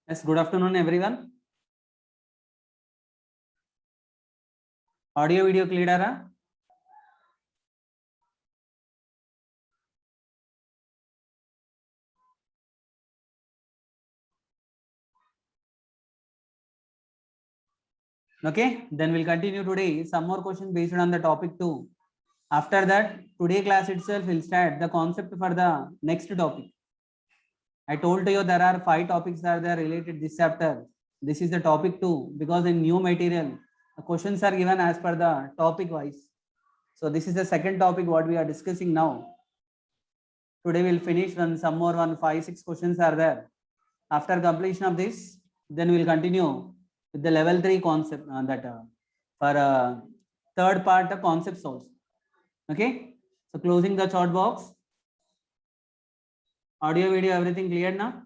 Yes, good afternoon, everyone. Audio video clear आ रहा? Okay, then we'll continue today. Some more questions based on the topic 2. After that, today class itself will start the concept for the next topic. I told you there are 5 topics that are related this chapter. This is the topic 2 because in new material, the questions are given as per the topic wise. So this is the second topic what we are discussing now. Today we'll finish when some more 5-6 questions are there. After completion of this, then we'll continue with the level 3 concept for third part of concepts also. Okay, so closing the chat box. Audio, video, everything clear now?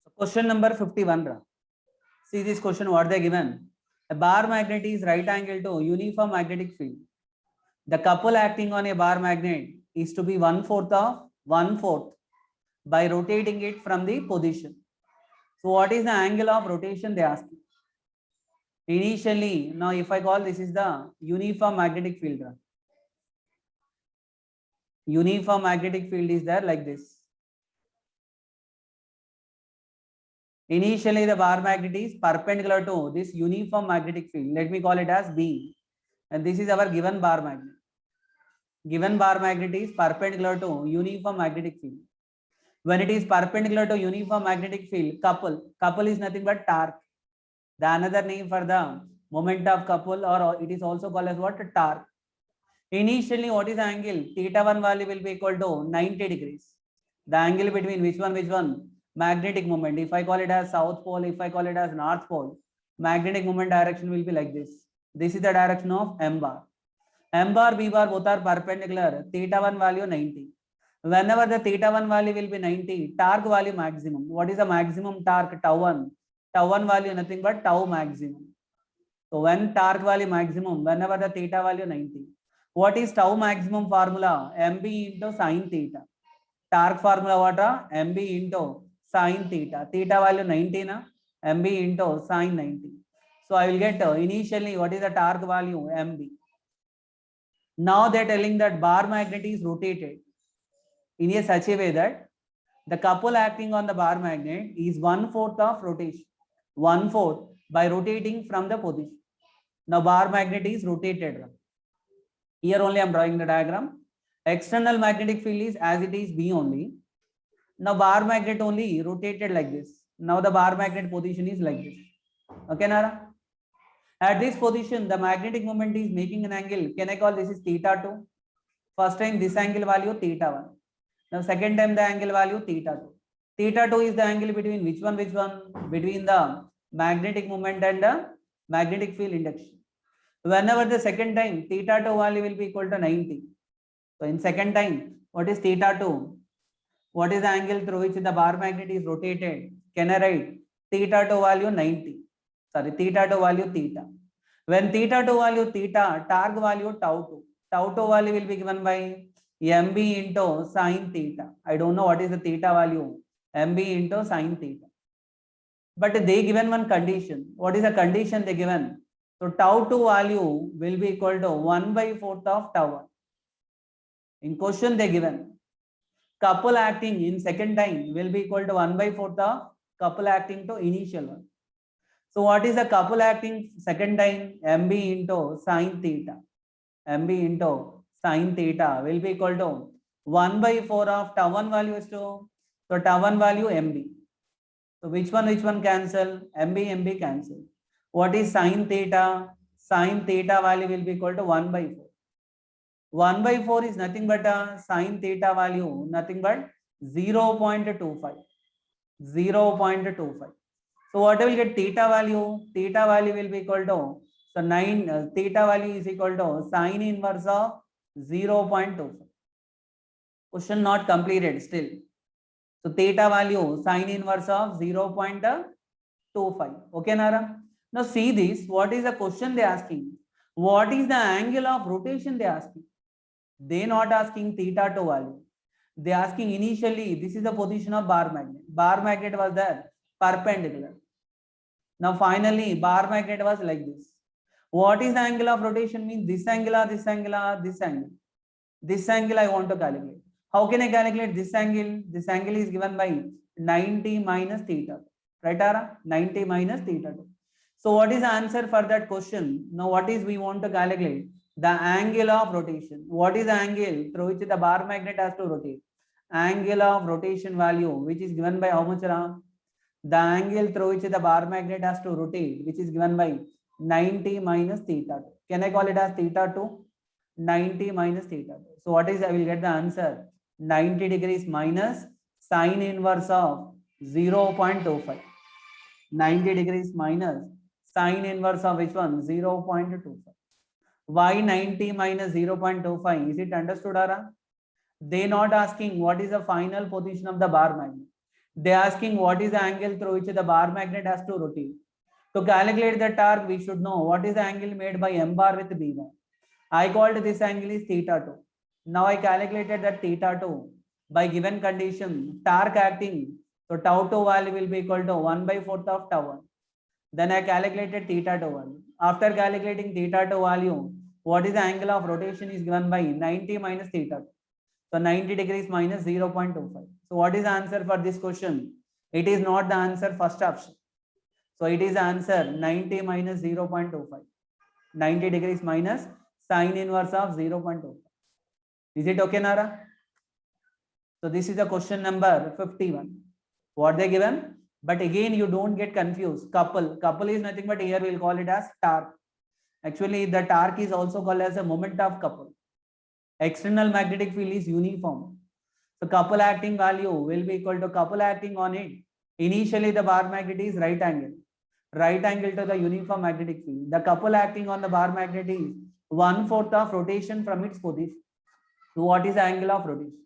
So question number 51. See this question, what they given. A bar magnet is right angle to uniform magnetic field. The couple acting on a bar magnet is to be 1/4 of 1/4 by rotating it from the position. So what is the angle of rotation they ask? Initially, now if I call this is the uniform magnetic field. Uniform magnetic field is there like this. Initially, the bar magnet is perpendicular to this uniform magnetic field. Let me call it as B. And this is our given bar magnet. Given bar magnet is perpendicular to uniform magnetic field. When it is perpendicular to uniform magnetic field, couple is nothing but torque. The another name for the moment of couple, or it is also called as what? Torque. Initially, what is the angle? Theta 1 value will be equal to 90 degrees. The angle between which one? Magnetic moment. If I call it as south pole, if I call it as north pole, magnetic moment direction will be like this. This is the direction of M bar. M bar, B bar both are perpendicular. Theta 1 value 90. Whenever the theta 1 value will be 90, torque value maximum. What is the maximum torque? Tau 1. Tau 1 value nothing but tau maximum. So when torque value maximum, whenever the theta value 90. What is tau maximum formula? MB into sine theta. Torque formula what? MB into sine theta. Theta value 90 na? MB into sine 90. So I will get initially what is the torque value? MB. Now they are telling that bar magnet is rotated in a such a way that the couple acting on the bar magnet is 1/4 of rotation. 1/4 by rotating from the position. Now bar magnet is rotated. Here only I am drawing the diagram. External magnetic field is as it is B only. Now bar magnet only rotated like this. Now the bar magnet position is like this. Okay, Nara? At this position, the magnetic moment is making an angle. Can I call this is theta 2? First time this angle value theta 1. Now second time the angle value theta 2. Theta 2 is the angle between which one? Between the magnetic moment and the magnetic field induction. Whenever the second time theta 2 value will be equal to 90. So in second time, what is theta 2? What is the angle through which the bar magnet is rotated? Can I write theta 2 value 90? Sorry, theta 2 value theta. When theta 2 value theta, torque value tau 2. Tau 2 value will be given by MB into sine theta. I don't know what is the theta value. MB into sine theta. But they given one condition. What is the condition they given? So tau 2 value will be equal to 1/4 of tau 1. In question they given couple acting in second time will be equal to 1/4 of couple acting to initial one. So what is the couple acting second time? MB into sine theta. MB into sine theta will be equal to 1/4 of tau 1 value is to, so tau 1 value MB. So which one cancel? MB cancel. What is sine theta? Sine theta value will be equal to 1/4. 1/4 is nothing but a sine theta value, nothing but 0.25. 0.25. So what will get theta value? Theta value will be equal to, so 9 theta value is equal to sine inverse of 0.25. Question not completed still. So theta value sine inverse of 0.25. Okay, Nara. Now see this. What is the question they asking? What is the angle of rotation they asking? They not asking theta to value. They asking initially. This is the position of bar magnet. Bar magnet was there perpendicular. Now finally bar magnet was like this. What is the angle of rotation? Means this angle or this angle or this angle. This angle I want to calculate. How can I calculate this angle? This angle is given by 90 minus theta. Right, Ara? 90 minus theta. So what is the answer for that question? Now what is we want to calculate? The angle of rotation. What is the angle through which the bar magnet has to rotate? Angle of rotation value, which is given by how much, Ara? The angle through which the bar magnet has to rotate, which is given by 90 minus theta. Can I call it as theta 2? 90 minus theta. So what is, I will get the answer 90 degrees minus sine inverse of 0.25. 90 degrees minus sine inverse of which one? 0.25. Why 90 minus 0.25? Is it understood, Ara? They not asking what is the final position of the bar magnet. They asking what is the angle through which the bar magnet has to rotate. To calculate the torque, we should know what is the angle made by m bar with b1. I called this angle is theta 2. Now I calculated that theta 2 by given condition, torque acting. So tau 2 value will be equal to 1/4 of tau 1. Then I calculated theta 2 value. After calculating theta 2 value, what is the angle of rotation is given by 90 minus theta 2. So 90 degrees minus 0.25. So what is the answer for this question? It is not the answer first option. So it is the answer 90 minus 0.25. 90 degrees minus sine inverse of 0.25. Is it okay, Nara? So this is the question number 51. What they given? But again, you don't get confused. Couple. Couple is nothing but here we'll call it as torque. Actually, the torque is also called as a moment of couple. External magnetic field is uniform. So couple acting value will be equal to couple acting on it. Initially, the bar magnet is right angle. Right angle to the uniform magnetic field. The couple acting on the bar magnet is 1/4 of rotation from its position. So what is the angle of rotation?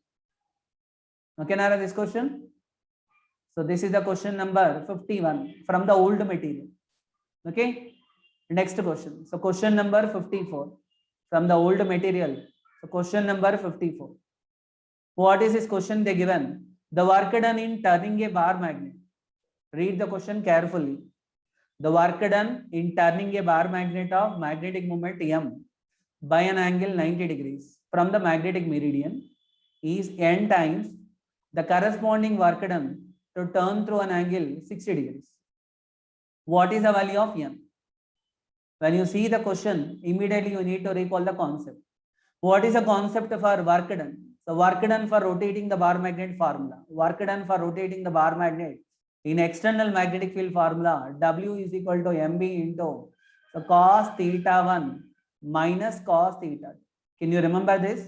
Okay, Nara, this question. So this is the question number 51 from the old material. Okay. Next question. So question number 54 from the old material. So question number 54. What is this question they given? The work done in turning a bar magnet. Read the question carefully. The work done in turning a bar magnet of magnetic moment M by an angle 90 degrees from the magnetic meridian is n times the corresponding work done to turn through an angle 60 degrees. What is the value of n? When you see the question, immediately you need to recall the concept. What is the concept for work done? So work done for rotating the bar magnet formula. Work done for rotating the bar magnet in external magnetic field formula, W is equal to MB into so cos theta 1 minus cos theta. Can you remember this?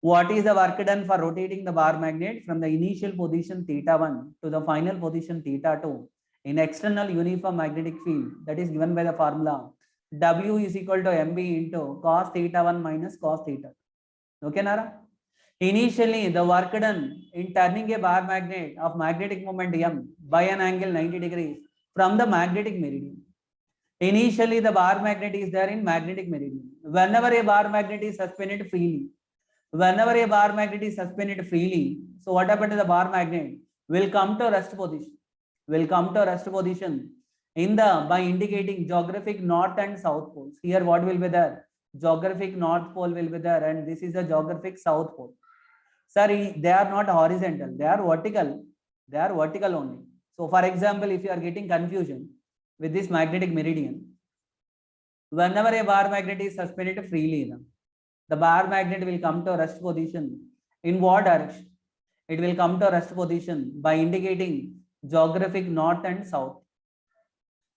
What is the work done for rotating the bar magnet from the initial position theta 1 to the final position theta 2 in external uniform magnetic field that is given by the formula W is equal to MB into cos theta 1 minus cos theta. Okay, Nara? Initially, the work done in turning a bar magnet of magnetic moment M by an angle 90 degrees from the magnetic meridian. Initially, the bar magnet is there in magnetic meridian. Whenever a bar magnet is suspended freely, so what happened to the bar magnet? Will come to rest position. In the by indicating geographic north and south poles. Here, what will be there? Geographic north pole will be there, and this is the geographic south pole. Sorry, they are not horizontal, they are vertical. They are vertical only. So, for example, if you are getting confusion with this magnetic meridian, whenever a bar magnet is suspended freely, the bar magnet will come to rest position. In what direction? It will come to rest position by indicating geographic north and south.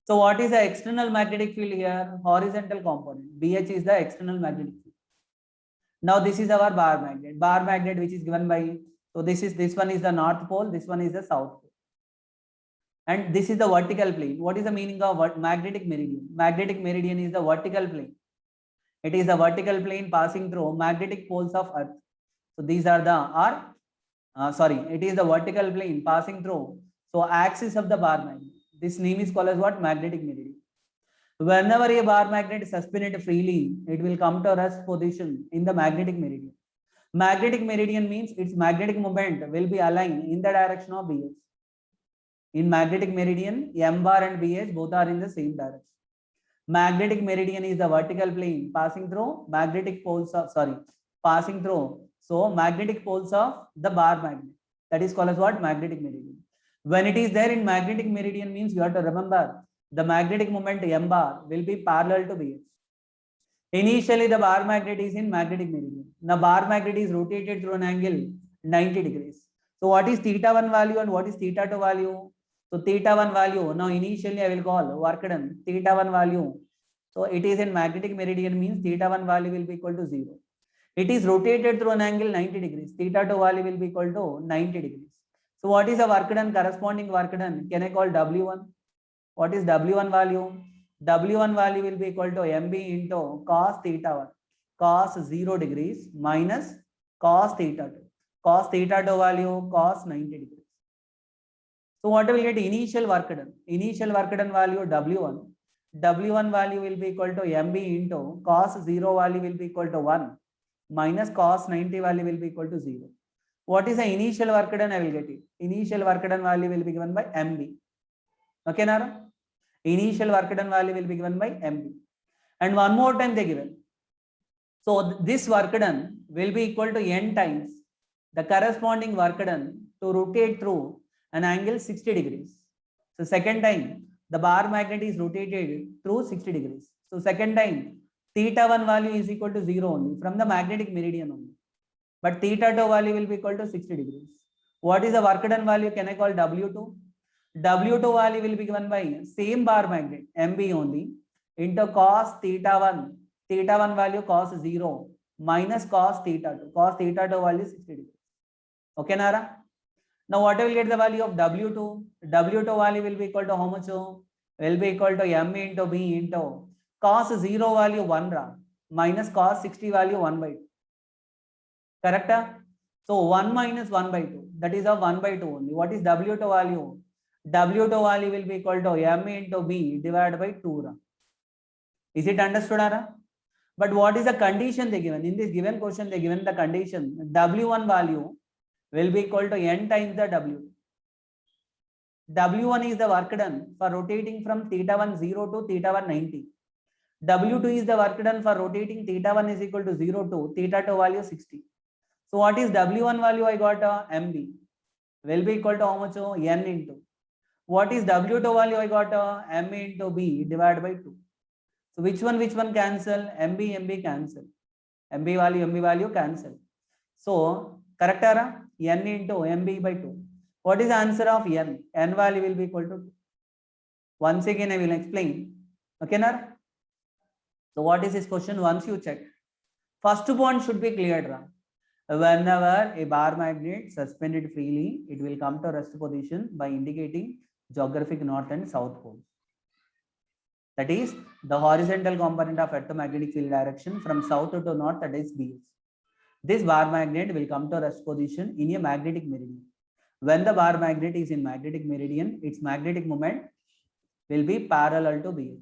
So what is the external magnetic field here? Horizontal component. BH is the external magnetic field. Now this is our bar magnet. Bar magnet which is given by, so this one is the north pole, this one is the south pole. And this is the vertical plane. What is the meaning of magnetic meridian? Magnetic meridian is the vertical plane It is the vertical plane passing through magnetic poles of Earth. So these are it is the vertical plane passing through axis of the bar magnet. This name is called as what? Magnetic meridian. Whenever a bar magnet is suspended freely, it will come to rest position in the magnetic meridian. Magnetic meridian means its magnetic moment will be aligned in the direction of BH. In magnetic meridian, M bar and BH both are in the same direction. Magnetic meridian is the vertical plane passing through magnetic poles of magnetic poles of the bar magnet. That is called as what? Magnetic meridian. When it is there in magnetic meridian means you have to remember the magnetic moment M bar will be parallel to BH. Initially, the bar magnet is in magnetic meridian. Now, bar magnet is rotated through an angle 90 degrees. So, what is theta 1 value and what is theta 2 value? So, theta 1 value, now initially I will call work done, theta 1 value. So, it is in magnetic meridian means theta 1 value will be equal to 0. It is rotated through an angle 90 degrees. Theta 2 value will be equal to 90 degrees. So, what is the work done? Corresponding work done? Can I call W1? What is W1 value? W1 value will be equal to MB into cos theta 1, cos 0 degrees minus cos theta 2. Cos theta 2 value, cos 90 degrees. So what will get? Initial work done? Initial work done value W1. W1 value will be equal to MB into cos 0 value will be equal to 1 minus cos 90 value will be equal to 0. What is the initial work done? I will get it. Initial work done value will be given by MB. Okay, Nara? Initial work done value will be given by MB. And one more time they given. So this work done will be equal to N times the corresponding work done to rotate through an angle 60 degrees. So second time the bar magnet is rotated through 60 degrees. So second time theta 1 value is equal to 0 only from the magnetic meridian only. But theta 2 value will be equal to 60 degrees. What is the work done value? Can I call W2? W2 value will be given by same bar magnet MB only into cos theta 1 value cos 0 minus cos theta 2. Cos theta 2 value 60 degrees. Okay, Nara? Now what will get the value of W2? W2 value will be equal to how much? Will be equal to M into B into cos 0 value 1 ra minus cos 60 value 1 by 2. Correct? So 1 minus 1 by 2. That is a 1 by 2 only. What is W2 value? W2 value will be equal to M into B divided by 2 ra. Is it understood, Ara? But what is the condition they given? In this given question, they given the condition W1 value will be equal to N times the W. W1 is the work done for rotating from theta 1 0 to theta 1 90. W2 is the work done for rotating theta 1 is equal to 0 to theta 2 value 60. So what is W1 value? I got MB will be equal to how much? N into. What is W2 value? I got M into B divided by 2. So which one cancel? MB cancel. MB value cancel. So correct, Ara? N into MB by 2. What is the answer of N? N value will be equal to 2. Once again, I will explain. Okay, Nara? So what is this question? Once you check, first point should be cleared. Whenever a bar magnet suspended freely, it will come to rest position by indicating geographic north and south poles. That is the horizontal component of electromagnetic field direction from south to north, that is BH. This bar magnet will come to rest position in a magnetic meridian. When the bar magnet is in magnetic meridian, its magnetic moment will be parallel to BH.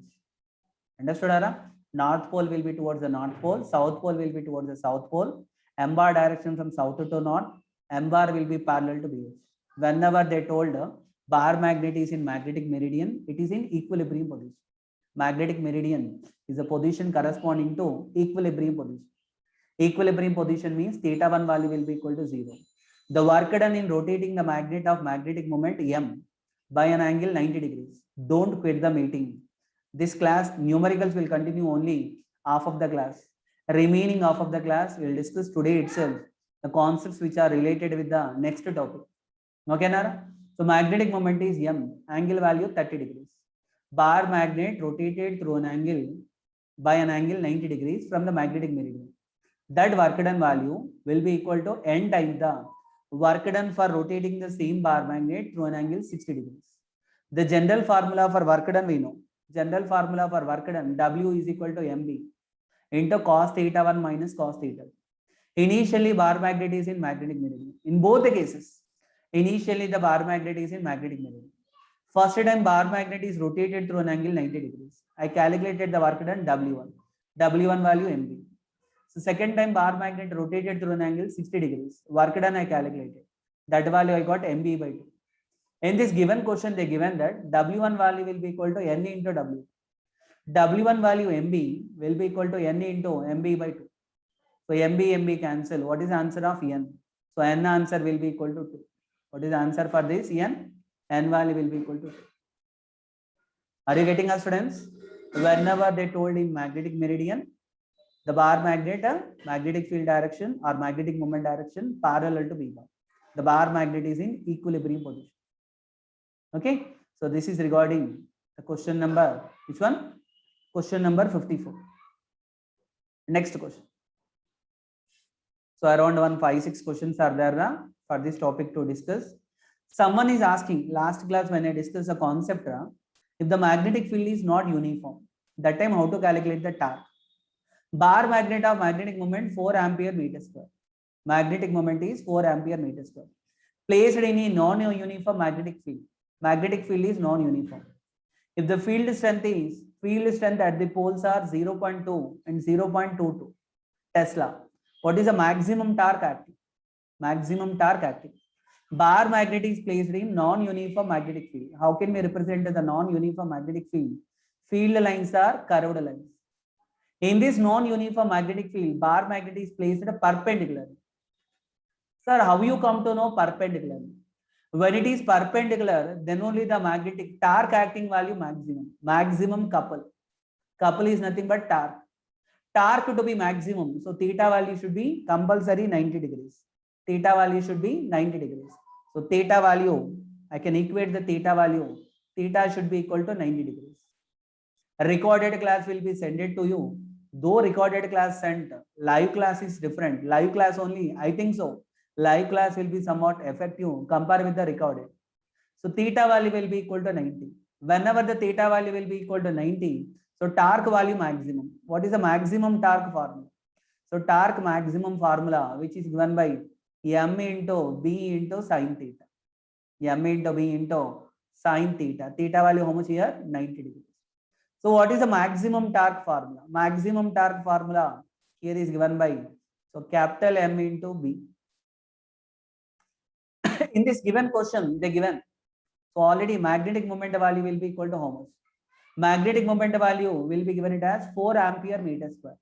Understood, Ara? North pole will be towards the north pole, south pole will be towards the south pole. M bar direction from south to north, M bar will be parallel to BH. Whenever they told bar magnet is in magnetic meridian, it is in equilibrium position. Magnetic meridian is a position corresponding to equilibrium position. Equilibrium position means theta 1 value will be equal to 0. The work done in rotating the magnet of magnetic moment M by an angle 90 degrees. Don't quit the meeting. This class, numericals will continue only half of the class. Remaining half of the class, we will discuss today itself the concepts which are related with the next topic. Okay, Nara? So magnetic moment is M, angle value 30 degrees. Bar magnet rotated through an angle by an angle 90 degrees from the magnetic meridian. That work done value will be equal to N times the work done for rotating the same bar magnet through an angle 60 degrees. The general formula for work done we know. General formula for work done, W is equal to MB. into cos theta 1 minus cos theta. Initially, bar magnet is in magnetic meridian. In both the cases, initially the bar magnet is in magnetic meridian. First time bar magnet is rotated through an angle 90 degrees. I calculated the work done W1. W1 value MB. So second time bar magnet rotated through an angle 60 degrees. Work done I calculated. That value I got MB by 2. In this given question, they given that W1 value will be equal to N into W. W1 value MB will be equal to N into MB by 2. So MB cancel. What is the answer of N? So N answer will be equal to 2. What is the answer for this N? N value will be equal to 2. Are you getting us, students? Whenever they told in magnetic meridian, the bar magnet, magnetic field direction or magnetic moment direction parallel to B bar. The bar magnet is in equilibrium position. Okay. So this is regarding the question number, which one? Question number 54. Next question. So around 5-6 questions are there for this topic to discuss. Someone is asking, last class when I discussed the concept, if the magnetic field is not uniform, that time how to calculate the torque. Bar magnet of magnetic moment 4 ampere meter square. Magnetic moment is 4 ampere meter square. Placed in a non-uniform magnetic field. Magnetic field is non-uniform. If the field strength at the poles are 0.2 and 0.22 Tesla, what is the maximum torque acting? Maximum torque acting. Bar magnet is placed in non-uniform magnetic field. How can we represent the non-uniform magnetic field? Field lines are curved lines. In this non-uniform magnetic field, bar magnet is placed perpendicularly. Sir, how you come to know perpendicularly? When it is perpendicular, then only the magnetic torque acting value maximum. Maximum couple. Couple is nothing but torque. Torque to be maximum. So theta value should be compulsory 90 degrees. Theta value should be 90 degrees. So theta value, I can equate the theta value. Theta should be equal to 90 degrees. A recorded class will be sent to you. Though recorded class sent, live class is different. Live class only, I think so. Live class will be somewhat effective compared with the recorded. So theta value will be equal to 90. Whenever the theta value will be equal to 90, so torque value maximum. What is the maximum torque formula? So torque maximum formula, which is given by M into B into sine theta. M into B into sine theta. Theta value how much here? 90 degrees. So what is the maximum torque formula? Maximum torque formula here is given by, so capital M into B. In this given question, they given, so already magnetic moment value will be equal to how much? Magnetic moment value will be given it as 4 ampere meter square.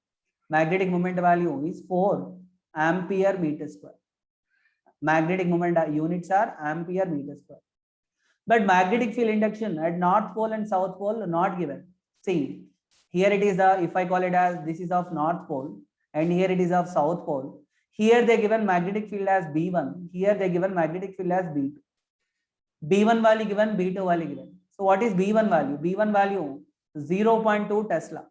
Magnetic moment value is 4 ampere meter square. Magnetic moment units are ampere meter square. But magnetic field induction at North Pole and South Pole not given. See, here it is, if I call it as this is of North Pole and here it is of South Pole. Here they given magnetic field as B1. Here they given magnetic field as B2. B1 value given, B2 value given. So what is B1 value? B1 value 0.2 Tesla.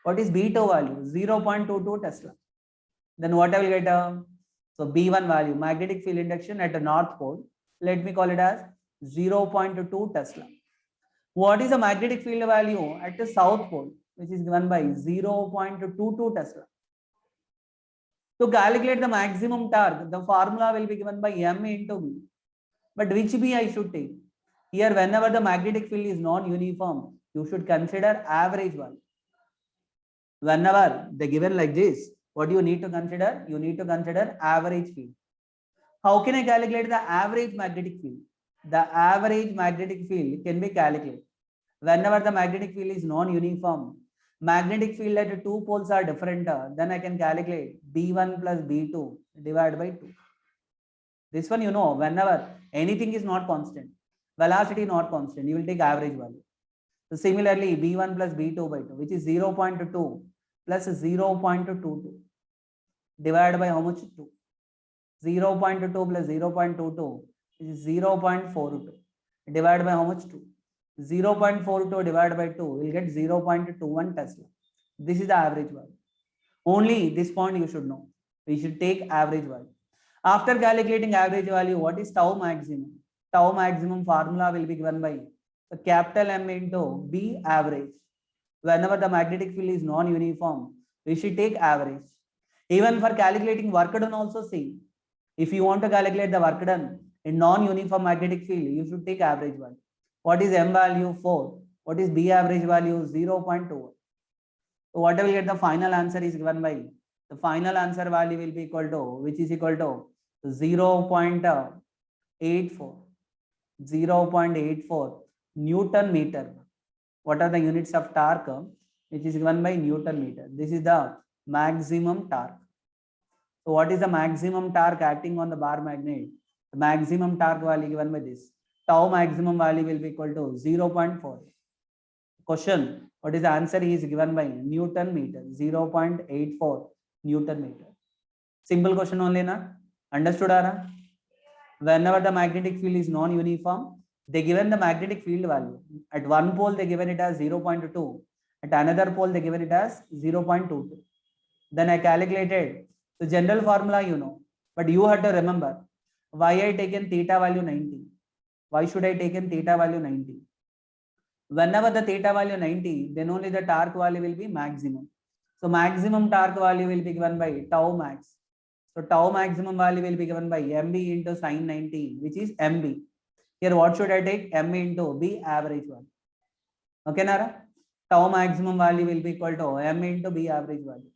What is B2 value? 0.22 Tesla. Then what I will get? So B1 value, magnetic field induction at the North Pole. Let me call it as 0.2 Tesla. What is the magnetic field value at the South Pole, which is given by 0.22 Tesla? To calculate the maximum torque, the formula will be given by M into B. But which B I should take? Here, whenever the magnetic field is non-uniform, you should consider average value. Whenever they given like this, what do you need to consider? You need to consider average field. How can I calculate the average magnetic field? The average magnetic field can be calculated. Whenever the magnetic field is non-uniform, magnetic field at two poles are different, then I can calculate B1 plus B2 divided by 2. This one, you know, whenever anything is not constant, velocity not constant, you will take average value. So similarly, B1 plus B2 by 2, which is 0.2 plus 0.22 divided by how much? 2. 0.2 plus 0.22 is 0.42 divided by how much? 2. 0.42 divided by 2 will get 0.21 Tesla. This is the average value. Only this point you should know. We should take average value. After calculating average value, what is tau maximum? Tau maximum formula will be given by the capital M into B average. Whenever the magnetic field is non-uniform, We should take average. Even for calculating work done also same. If you want to calculate the work done in non-uniform magnetic field, you should take average value. What is M value? 4. What is B average value? 0.2. So what will get the final answer is given by, the final answer value will be equal to, which is equal to 0.84. 0.84 Newton meter. What are the units of torque? Which is given by Newton meter. This is the maximum torque. So what is the maximum torque acting on the bar magnet? The maximum torque value given by this. Tau maximum value will be equal to 0.4. Question, what is the answer is given by Newton meter, 0.84 Newton meter. Simple question only, na? Understood, Ara? Whenever the magnetic field is non-uniform, they given the magnetic field value. At one pole, they given it as 0.2. At another pole, they given it as 0.22. Then I calculated the general formula, you know, but you have to remember why I taken theta value 90. Why should I taken theta value 90? Whenever the theta value 90, then only the torque value will be maximum. So maximum torque value will be given by tau max. So tau maximum value will be given by MB into sine 90, which is MB. Here what should I take? M into B average value. Okay, Nara? Tau maximum value will be equal to M into B average value.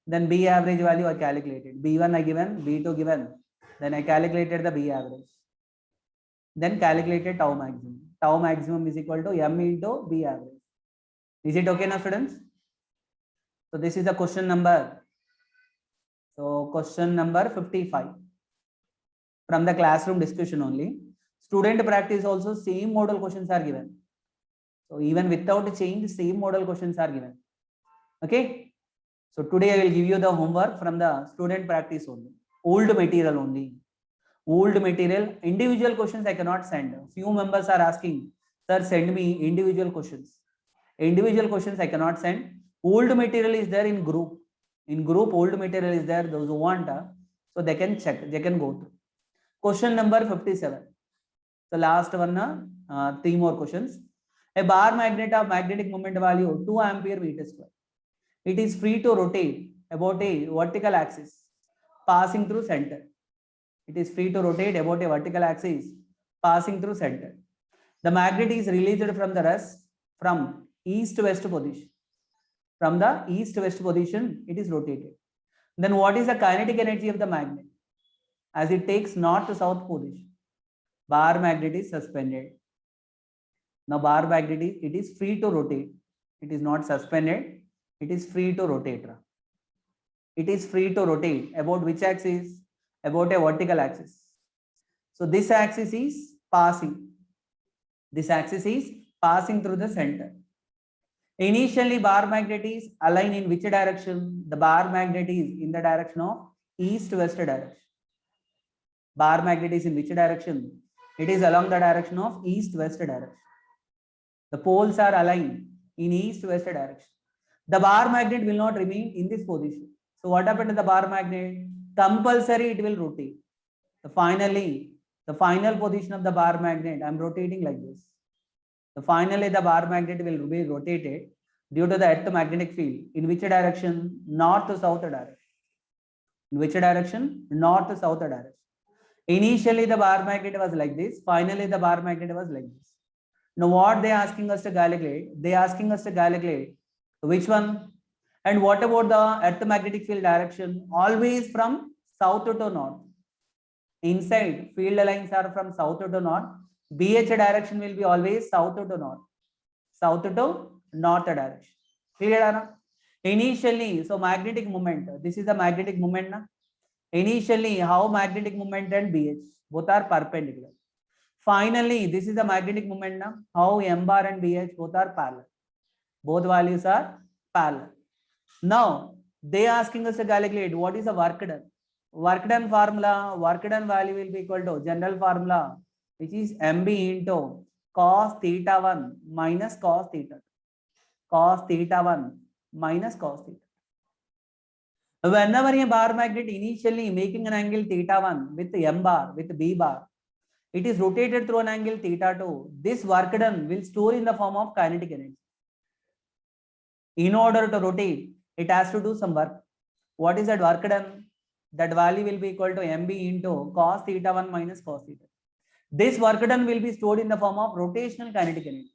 Then B average value I calculated. B1 I given, B2 given. Then I calculated the B average. Then calculated tau maximum. Tau maximum is equal to M into B average. Is it okay now, students? So this is the question number. So question number 55. From the classroom discussion only. Student practice also same model questions are given. So even without change, same model questions are given. Okay. So today I will give you the homework from the student practice only. Old material only. Old material, individual questions I cannot send. Few members are asking, sir, send me individual questions. Individual questions I cannot send. Old material is there in group. In group, old material is there. Those who want, so they can check, they can go through. Question number 57. The last one, 3 more questions. A bar magnet of magnetic moment value 2 ampere meter square. It is free to rotate about a vertical axis passing through center. It is free to rotate about a vertical axis passing through center. The magnet is released from the rest from east-west position. From the east-west position, it is rotated. Then what is the kinetic energy of the magnet? As it takes north to south position. Bar magnet is suspended. Now bar magnet is, it is free to rotate. It is not suspended. It is free to rotate. It is free to rotate about which axis? About a vertical axis. So this axis is passing. This axis is passing through the center. Initially, bar magnet is aligned in which direction? The bar magnet is in the direction of east-west direction. Bar magnet is in which direction? It is along the direction of east-west direction. The poles are aligned in east-west direction. The bar magnet will not remain in this position. So what happened to the bar magnet? Compulsory it will rotate. So finally, the final position of the bar magnet, I am rotating like this. So finally, the bar magnet will be rotated due to the earth magnetic field. In which direction? North to south direction. In which direction? North to south direction. Initially, the bar magnet was like this. Finally, the bar magnet was like this. Now, what they are asking us to calculate? They are asking us to calculate which one? And what about the earth magnetic field direction? Always from south to north. Inside, field lines are from south to north. BH direction will be always south to north. South to north direction. Clear? Initially, so magnetic moment. This is the magnetic moment. Na? Initially, how magnetic moment and BH? Both are perpendicular. Finally, this is the magnetic moment. Na? How M bar and BH both are parallel. Both values are parallel. Now, they are asking us to calculate what is the work done. Work done formula, work done value will be equal to general formula, which is MB into cos theta 1 minus cos theta 2. Cos theta 1 minus cos theta. Whenever a bar magnet initially making an angle theta 1 with M bar, with B bar, it is rotated through an angle theta 2. This work done will store in the form of kinetic energy. In order to rotate, it has to do some work. What is that work done? That value will be equal to mb into cos theta 1 minus cos theta. This work done will be stored in the form of rotational kinetic energy.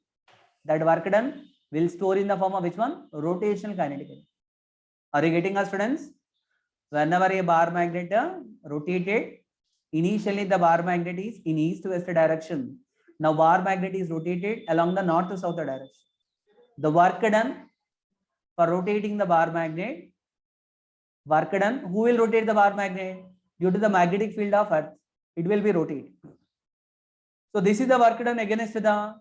That work done will store in the form of which one? Rotational kinetic energy. Are you getting us, students? Whenever a bar magnet rotated, initially the bar magnet is in east to west direction. Now bar magnet is rotated along the north to south direction. The work done for rotating the bar magnet, work done, who will rotate the bar magnet? Due to the magnetic field of earth, it will be rotated. So this is the work done against the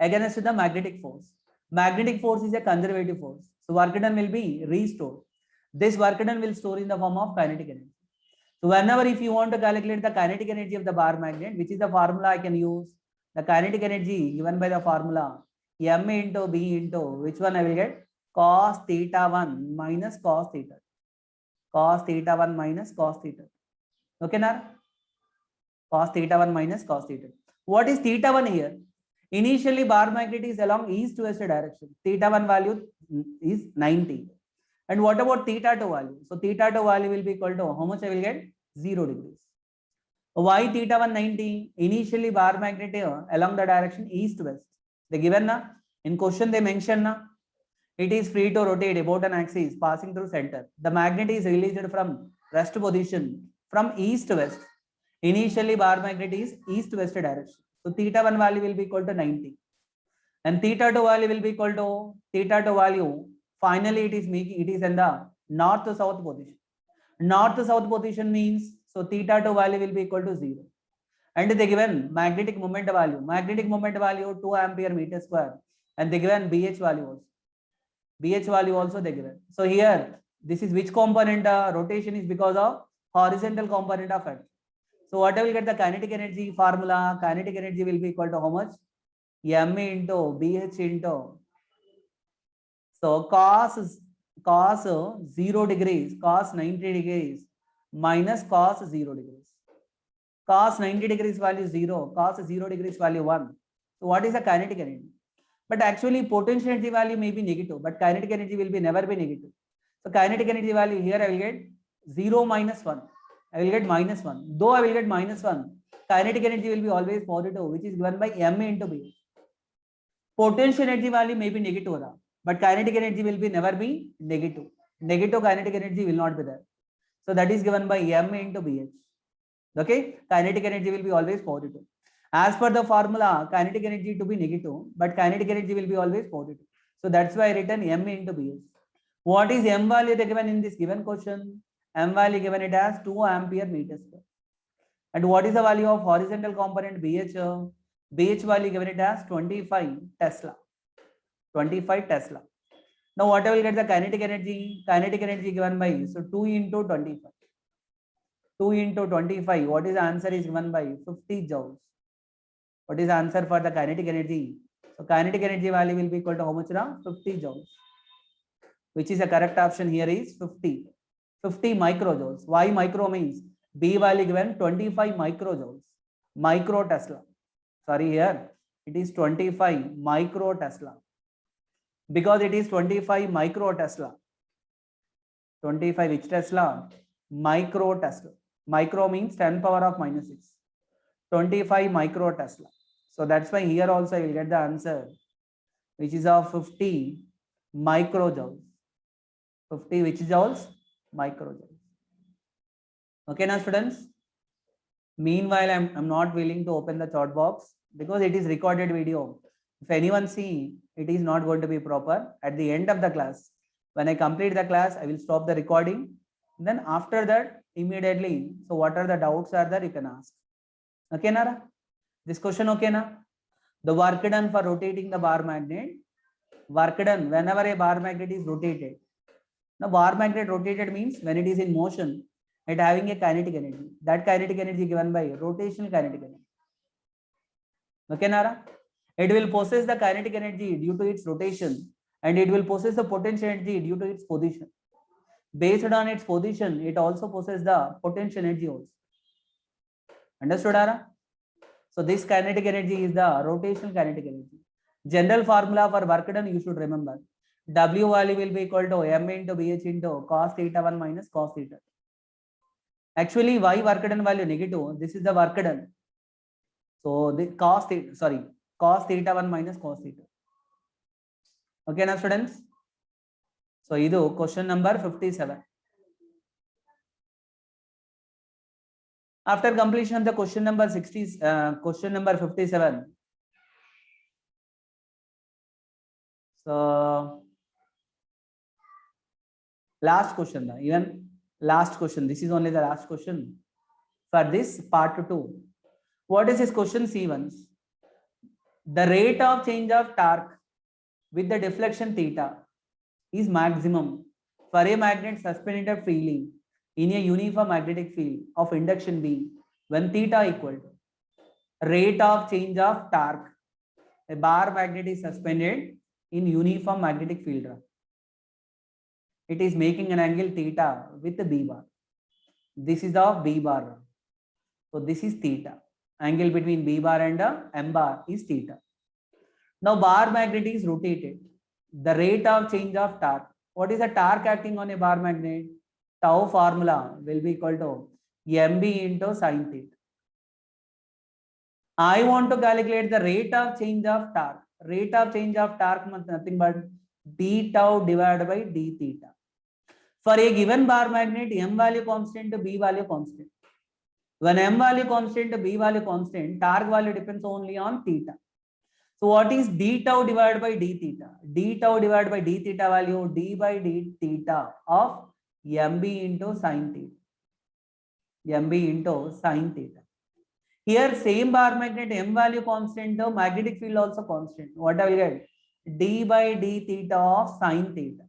magnetic force. Magnetic force is a conservative force. So work done will be restored. This work done will store in the form of kinetic energy. So whenever if you want to calculate the kinetic energy of the bar magnet, which is the formula I can use, the kinetic energy given by the formula m into b into which one I will get? Cos theta 1 minus cos theta. Cos theta 1 minus cos theta. Okay, now? Cos theta 1 minus cos theta. What is theta 1 here? Initially, bar magnet is along east to west direction. Theta 1 value is 90. And what about theta 2 value? So theta 2 value will be equal to how much I will get? 0 degrees. Why theta 1 90? Initially, bar magnet along the direction east to west. They given na? In question they mention na? It is free to rotate about an axis passing through center. The magnet is released from rest position from east to west. Initially, bar magnet is east to west direction. So theta 1 value will be equal to 90. And theta 2 value will be equal to theta 2 value. Finally, it is in the north to south position. North to south position means, so theta 2 value will be equal to 0. And they given magnetic moment value. Magnetic moment value 2 ampere meter square. And they given BH value also. BH value also they given. So here, this is which component? Rotation is because of horizontal component of it. So what I will get the kinetic energy formula? Kinetic energy will be equal to how much? M into BH into. So cos 0 degrees, cos 90 degrees minus cos 0 degrees. Cos 90 degrees value 0, cos 0 degrees value 1. So what is the kinetic energy? But actually potential energy value may be negative, but kinetic energy will be never be negative. So kinetic energy value here I will get 0 minus 1. I will get minus 1. Though I will get minus 1, kinetic energy will be always positive, which is given by m into b. Potential energy value may be negative, but kinetic energy will be never be negative. Negative kinetic energy will not be there. So that is given by m into bh. Okay, kinetic energy will be always positive. As per the formula, kinetic energy to be negative, but kinetic energy will be always positive. So that's why I written m into bh. What is m value they given in this given question? M value given it as 2 ampere meter square. And what is the value of horizontal component BH? BH value given it as 25 Tesla. 25 Tesla. Now what I will get the kinetic energy? Kinetic energy given by, so 2 into 25. 2 into 25. What is the answer is given by 50 joules. What is the answer for the kinetic energy? So kinetic energy value will be equal to how much now? 50 joules. Which is the correct option here is 50. 50 microjoules. Why micro means? B value given 25 microjoules. Micro Tesla. Sorry, here it is 25 micro Tesla. Because it is 25 micro Tesla. 25 which Tesla? Micro Tesla. Micro means 10 power of minus 6. 25 micro Tesla. So that's why here also I will get the answer, which is of 50 microjoules. 50 which joules? Microjoules. Okay now students. Meanwhile, I'm not willing to open the chat box because it is recorded video. If anyone see, it is not going to be proper. At the end of the class, when I complete the class, I will stop the recording. Then after that, immediately, so what are the doubts are there, you can ask. Okay, Nara? This question okay, na? The work done for rotating the bar magnet, work done whenever a bar magnet is rotated. Now, bar magnet rotated means when it is in motion, it having a kinetic energy. That kinetic energy given by rotational kinetic energy. Okay, Nara? It will possess the kinetic energy due to its rotation, and it will possess the potential energy due to its position. Based on its position, it also possesses the potential energy also. Understood, Ara? So this kinetic energy is the rotational kinetic energy. General formula for work done you should remember. W value will be equal to M into BH into cos theta 1 minus cos theta. Actually, why work done value negative? This is the work done. So the cos theta 1 minus cos theta. Okay, now students. So idu question number 57. After completion of the question number 57. So last question, even last question. This is only the last question for this part 2. What is this question C1? The rate of change of torque with the deflection theta is maximum for a magnet suspended freely in a uniform magnetic field of induction B when theta equal to rate of change of torque. A bar magnet is suspended in uniform magnetic field. It is making an angle theta with the B bar. This is of B bar. So this is theta. Angle between B bar and M bar is theta. Now bar magnet is rotated. The rate of change of torque. What is the torque acting on a bar magnet? Tau formula will be equal to MB into sin theta. I want to calculate the rate of change of torque. Rate of change of torque means nothing but d tau divided by d theta. For a given bar magnet, M value constant to B value constant. When M value constant to B value constant, torque value depends only on theta. So what is d tau divided by d theta? D tau divided by d theta value d by d theta of MB into sin theta. MB into sin theta. Here same bar magnet, M value constant, magnetic field also constant. What I will get? D by d theta of sin theta.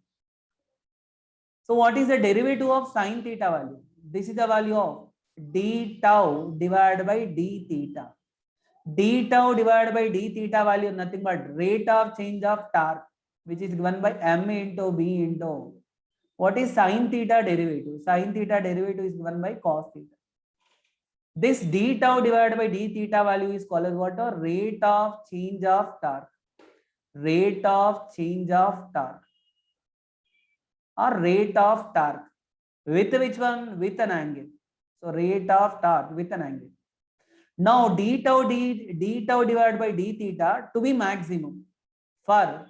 So what is the derivative of sin theta value? This is the value of d tau divided by d theta. D tau divided by d theta value nothing but rate of change of torque, which is given by M into B into what is sin theta derivative? Sin theta derivative is given by cos theta. This d tau divided by d theta value is called as what? Rate of change of torque. Rate of change of torque or rate of torque. With which one? With an angle. So rate of torque with an angle. Now d tau divided by d theta to be maximum. For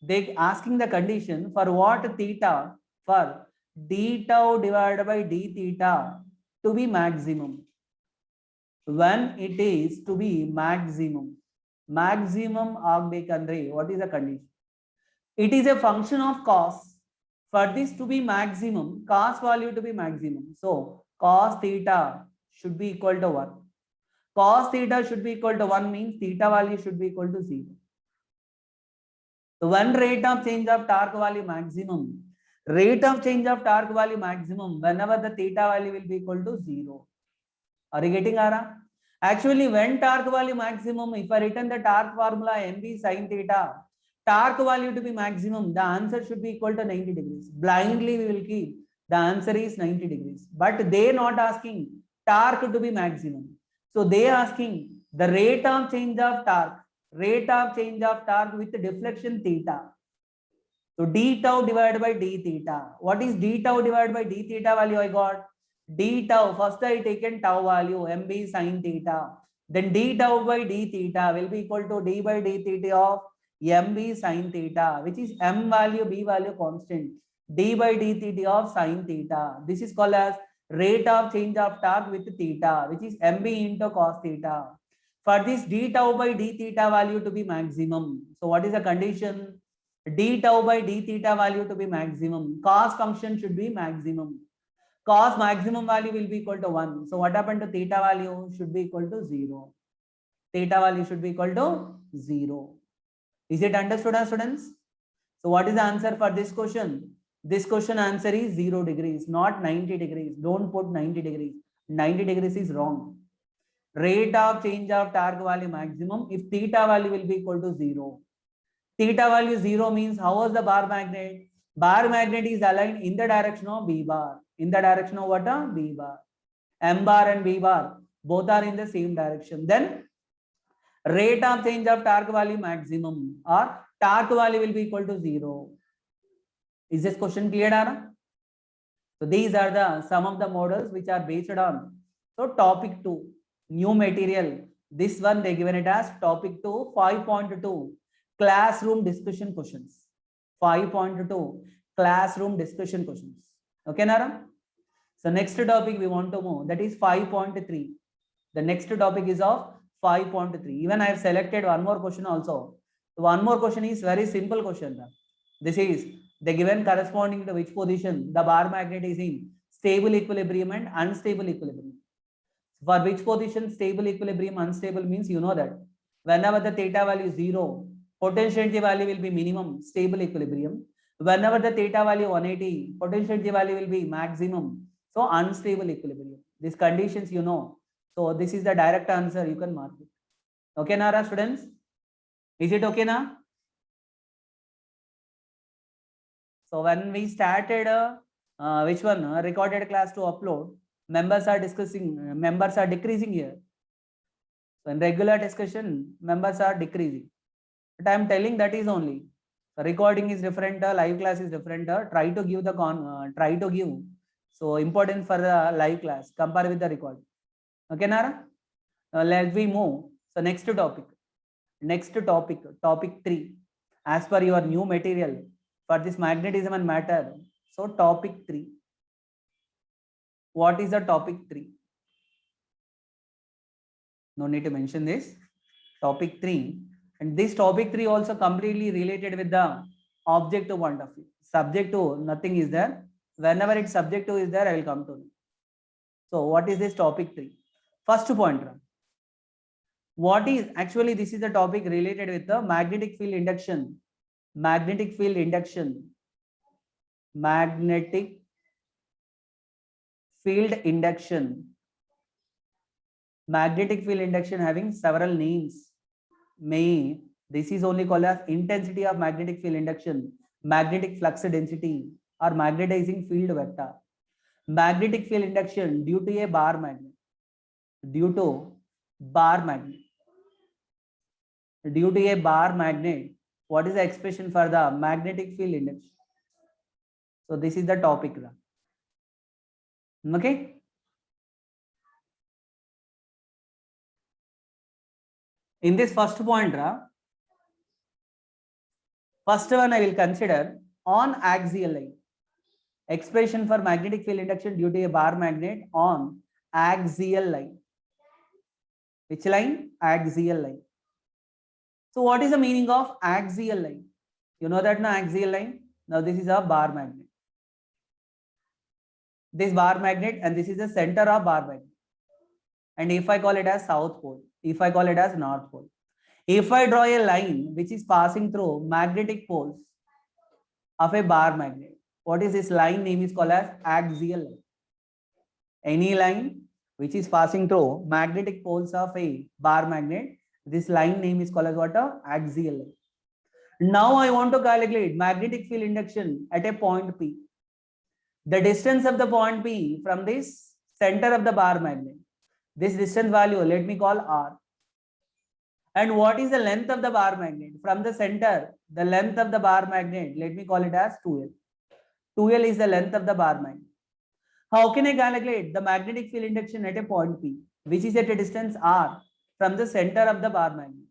they asking the condition for what theta? For d tau divided by d theta to be maximum. When it is to be maximum agbekandre, what is the condition? It is a function of cos. For this to be maximum, cos value to be maximum. So cos theta should be equal to 1. Cos theta should be equal to 1 means theta value should be equal to 0. So when rate of change of torque value maximum, whenever the theta value will be equal to 0. Are you getting Ara? Actually, when torque value maximum, if I written the torque formula MB sin theta, torque value to be maximum, the answer should be equal to 90 degrees. Blindly we will keep the answer is 90 degrees. But they not asking torque to be maximum. So they asking the rate of change of torque with deflection theta. So d tau divided by d theta. What is d tau divided by d theta value I got? D tau, first I taken tau value MB sin theta. Then d tau by d theta will be equal to d by d theta of MB sin theta, which is M value, B value constant. D by d theta of sin theta. This is called as rate of change of torque with theta, which is MB into cos theta. For this d tau by d theta value to be maximum. So what is the condition? D tau by d theta value to be maximum. Cos function should be maximum. Cos maximum value will be equal to 1. So what happened to theta value? Should be equal to 0. Theta value should be equal to 0. Is it understood, students? So what is the answer for this question? This question answer is 0 degrees, not 90 degrees. Don't put 90 degrees. 90 degrees is wrong. Rate of change of torque value maximum if theta value will be equal to 0. Theta value 0 means how was the bar magnet? Bar magnet is aligned in the direction of B bar. In the direction of what? B bar. M bar and B bar both are in the same direction. Then rate of change of torque value maximum or torque value will be equal to 0. Is this question clear, Dara? So these are the some of the models which are based on. So topic 2, new material. This one they given it as topic 2, 5.2, classroom discussion questions. 5.2, classroom discussion questions. Okay, Nara? So next topic we want to move, that is 5.3. The next topic is of 5.3. Even I have selected one more question also. One more question is very simple question. This is the given corresponding to which position the bar magnet is in stable equilibrium and unstable equilibrium. For which position stable equilibrium, unstable means you know that whenever the theta value is 0, potentiality value will be minimum, stable equilibrium. Whenever the theta value 180, potentiality value will be maximum, so unstable equilibrium. These conditions you know. So this is the direct answer, you can mark it. Okay, Nara students? Is it okay now? So when we started which one recorded class to upload, members are decreasing here. So in regular discussion, members are decreasing. But I am telling that is only. So recording is different, live class is different. Try to give so important for the live class compare with the recording. Okay, Nara? Let we move. So next topic. Topic 3. As per your new material for this magnetism and matter. So topic 3. What is the topic 3? No need to mention this. Topic 3. And this topic 3 also completely related with the objective point of view. Subjective, nothing is there. Whenever it's subjective is there, I will come to it. So what is this topic 3? First point. What is actually this is the topic related with the magnetic field induction. Magnetic field induction. Magnetic field induction. Magnetic field induction having several names. This is only called as intensity of magnetic field induction, magnetic flux density, or magnetizing field vector. Magnetic field induction due to a bar magnet. Due to bar magnet. Due to a bar magnet, what is the expression for the magnetic field induction? So this is the topic. Okay. In this first point, first one I will consider on axial line. Expression for magnetic field induction due to a bar magnet on axial line. Which line? Axial line. So what is the meaning of axial line? You know that now axial line. Now this is a bar magnet. This bar magnet and this is the center of bar magnet. And if I call it as south pole, if I call it as north pole, if I draw a line which is passing through magnetic poles of a bar magnet, what is this line name is called as axial line. Any line which is passing through magnetic poles of a bar magnet, this line name is called as what? Axial line. Now I want to calculate magnetic field induction at a point P. The distance of the point P from this center of the bar magnet. This distance value, let me call R. And what is the length of the bar magnet? From the center, the length of the bar magnet, let me call it as 2L. 2L is the length of the bar magnet. How can I calculate the magnetic field induction at a point P, which is at a distance R from the center of the bar magnet?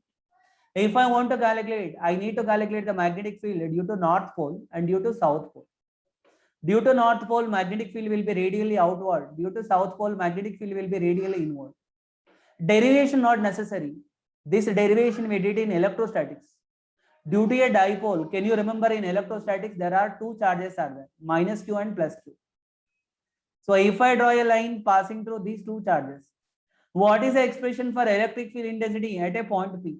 If I want to calculate, I need to calculate the magnetic field due to north pole and due to south pole. Due to north pole, magnetic field will be radially outward. Due to south pole, magnetic field will be radially inward. Derivation not necessary. This derivation we did in electrostatics. Due to a dipole, can you remember in electrostatics, there are two charges are there, minus Q and plus Q. So if I draw a line passing through these two charges, what is the expression for electric field intensity at a point P,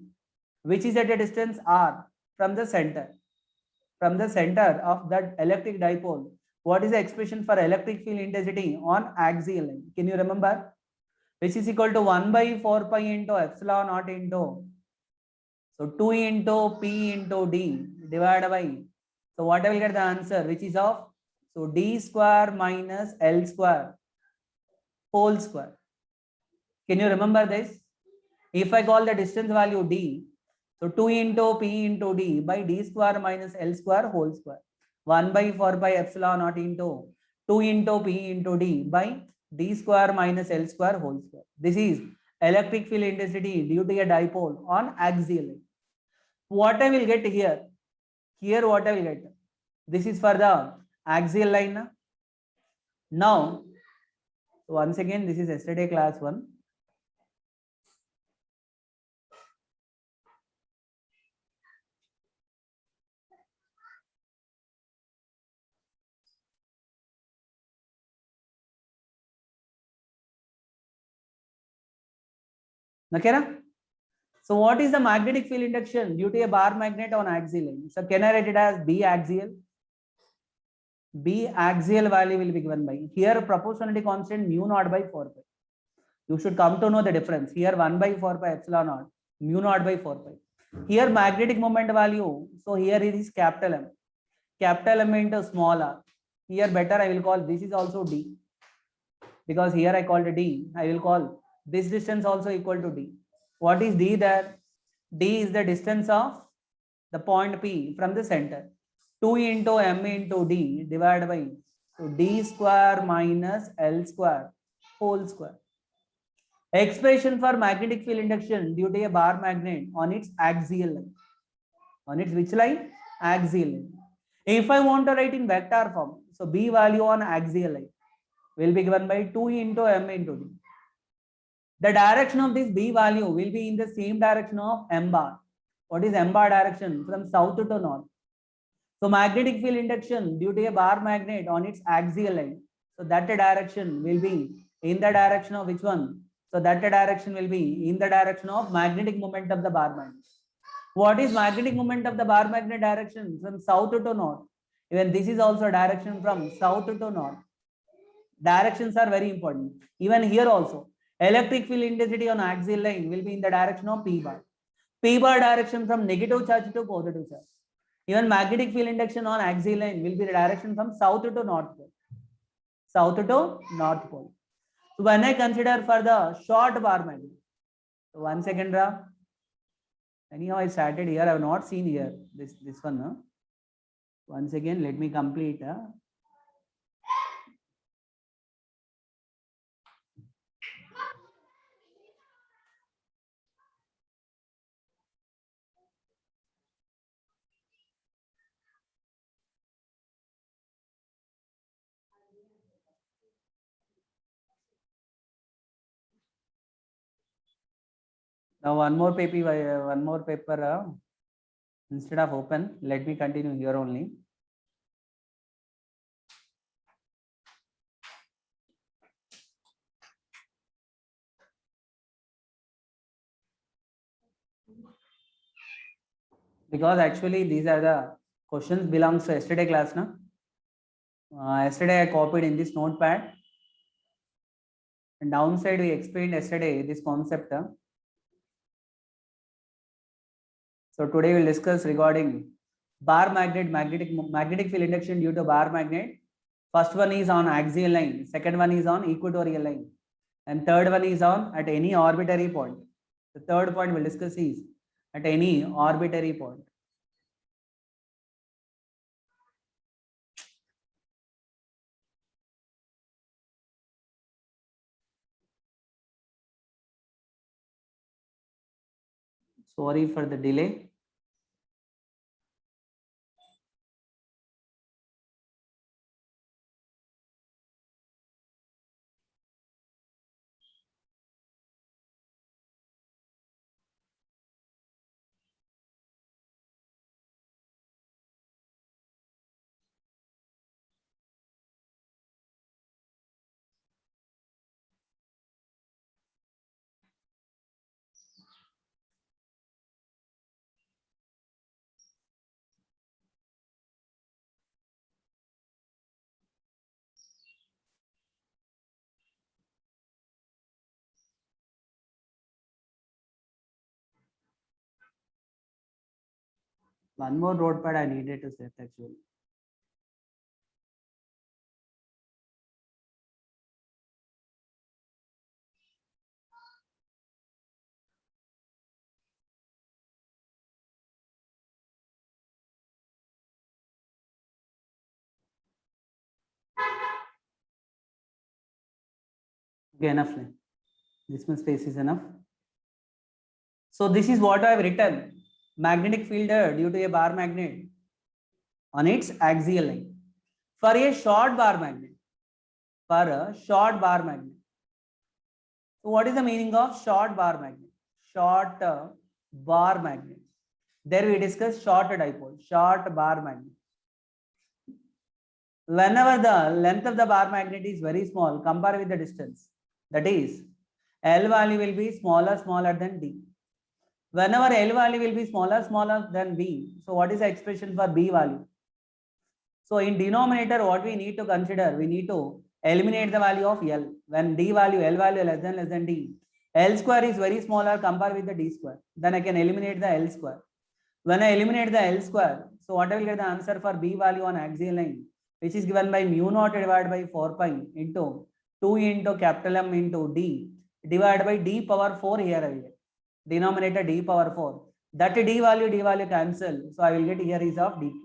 which is at a distance R from the center? From the center of that electric dipole, what is the expression for electric field intensity on axial line? Can you remember? Which is equal to 1 by 4 pi into epsilon naught into, so 2 into P into D divided by, so what I will get the answer, which is of, so D square minus L square whole square. Can you remember this? If I call the distance value D, so 2 into P into D by D square minus L square whole square. 1 by 4 pi epsilon naught into 2 into P into D by D square minus L square whole square. This is electric field intensity due to a dipole on axial line. What I will get here? Here what I will get? This is for the axial line. Now, once again, this is yesterday class 1. Okay, so what is the magnetic field induction due to a bar magnet on axial line? So can I write it as B axial? B axial value will be given by here proportionality constant mu naught by 4 pi. You should come to know the difference. Here 1 by 4 pi epsilon naught, mu naught by 4 pi. Here magnetic moment value. So here it is capital M. Capital M into small r. Here better I will call this is also D. Because here I called D. I will call this distance also equal to D. What is D there? D is the distance of the point P from the center. 2 into M into D divided by so D square minus L square whole square. Expression for magnetic field induction due to a bar magnet on its axial line. On its which line? Axial line. If I want to write in vector form, so B value on axial line will be given by 2 into M into D. The direction of this B value will be in the same direction of M bar. What is M bar direction? From south to north. So magnetic field induction due to a bar magnet on its axial line. So that direction will be in the direction of which one? So that direction will be in the direction of magnetic moment of the bar magnet. What is magnetic moment of the bar magnet direction? From south to north. Even this is also direction from south to north. Directions are very important. Even here also, electric field intensity on axial line will be in the direction of P bar. P bar direction from negative charge to positive charge. Even magnetic field induction on axial line will be the direction from south to north pole. South to north pole. So when I consider for the short bar magnet, so 1 second, Ra. Anyhow, I started here. I have not seen here this one. No? Once again, let me complete. Now one more paper. Instead of open, let me continue here only. Because actually these are the questions belongs to yesterday class. No? Yesterday I copied in this notepad. And downside we explained yesterday this concept. So today we'll discuss regarding magnetic field induction due to bar magnet. First one is on axial line, second one is on equatorial line, and third one is on at any arbitrary point. The third point we'll discuss is at any arbitrary point. Sorry for the delay. One more notepad I needed to set actually. Okay, enough. This much space is enough. So this is what I have written. Magnetic field due to a bar magnet on its axial line. For a short bar magnet. For a short bar magnet. So what is the meaning of short bar magnet? Short bar magnet. There we discuss short dipole, short bar magnet. Whenever the length of the bar magnet is very small, compare with the distance. That is, L value will be smaller than D. Whenever L value will be smaller than B, so what is the expression for B value? So in denominator, what we need to consider, we need to eliminate the value of L. When D value, L value less than D, L square is very smaller compared with the D square. Then I can eliminate the L square. When I eliminate the L square, so what I will get the answer for B value on axial line, which is given by mu naught divided by 4 pi into 2 into capital M into D divided by D power 4 here I will get. Denominator D power 4. That D value cancel. So I will get here is of dq.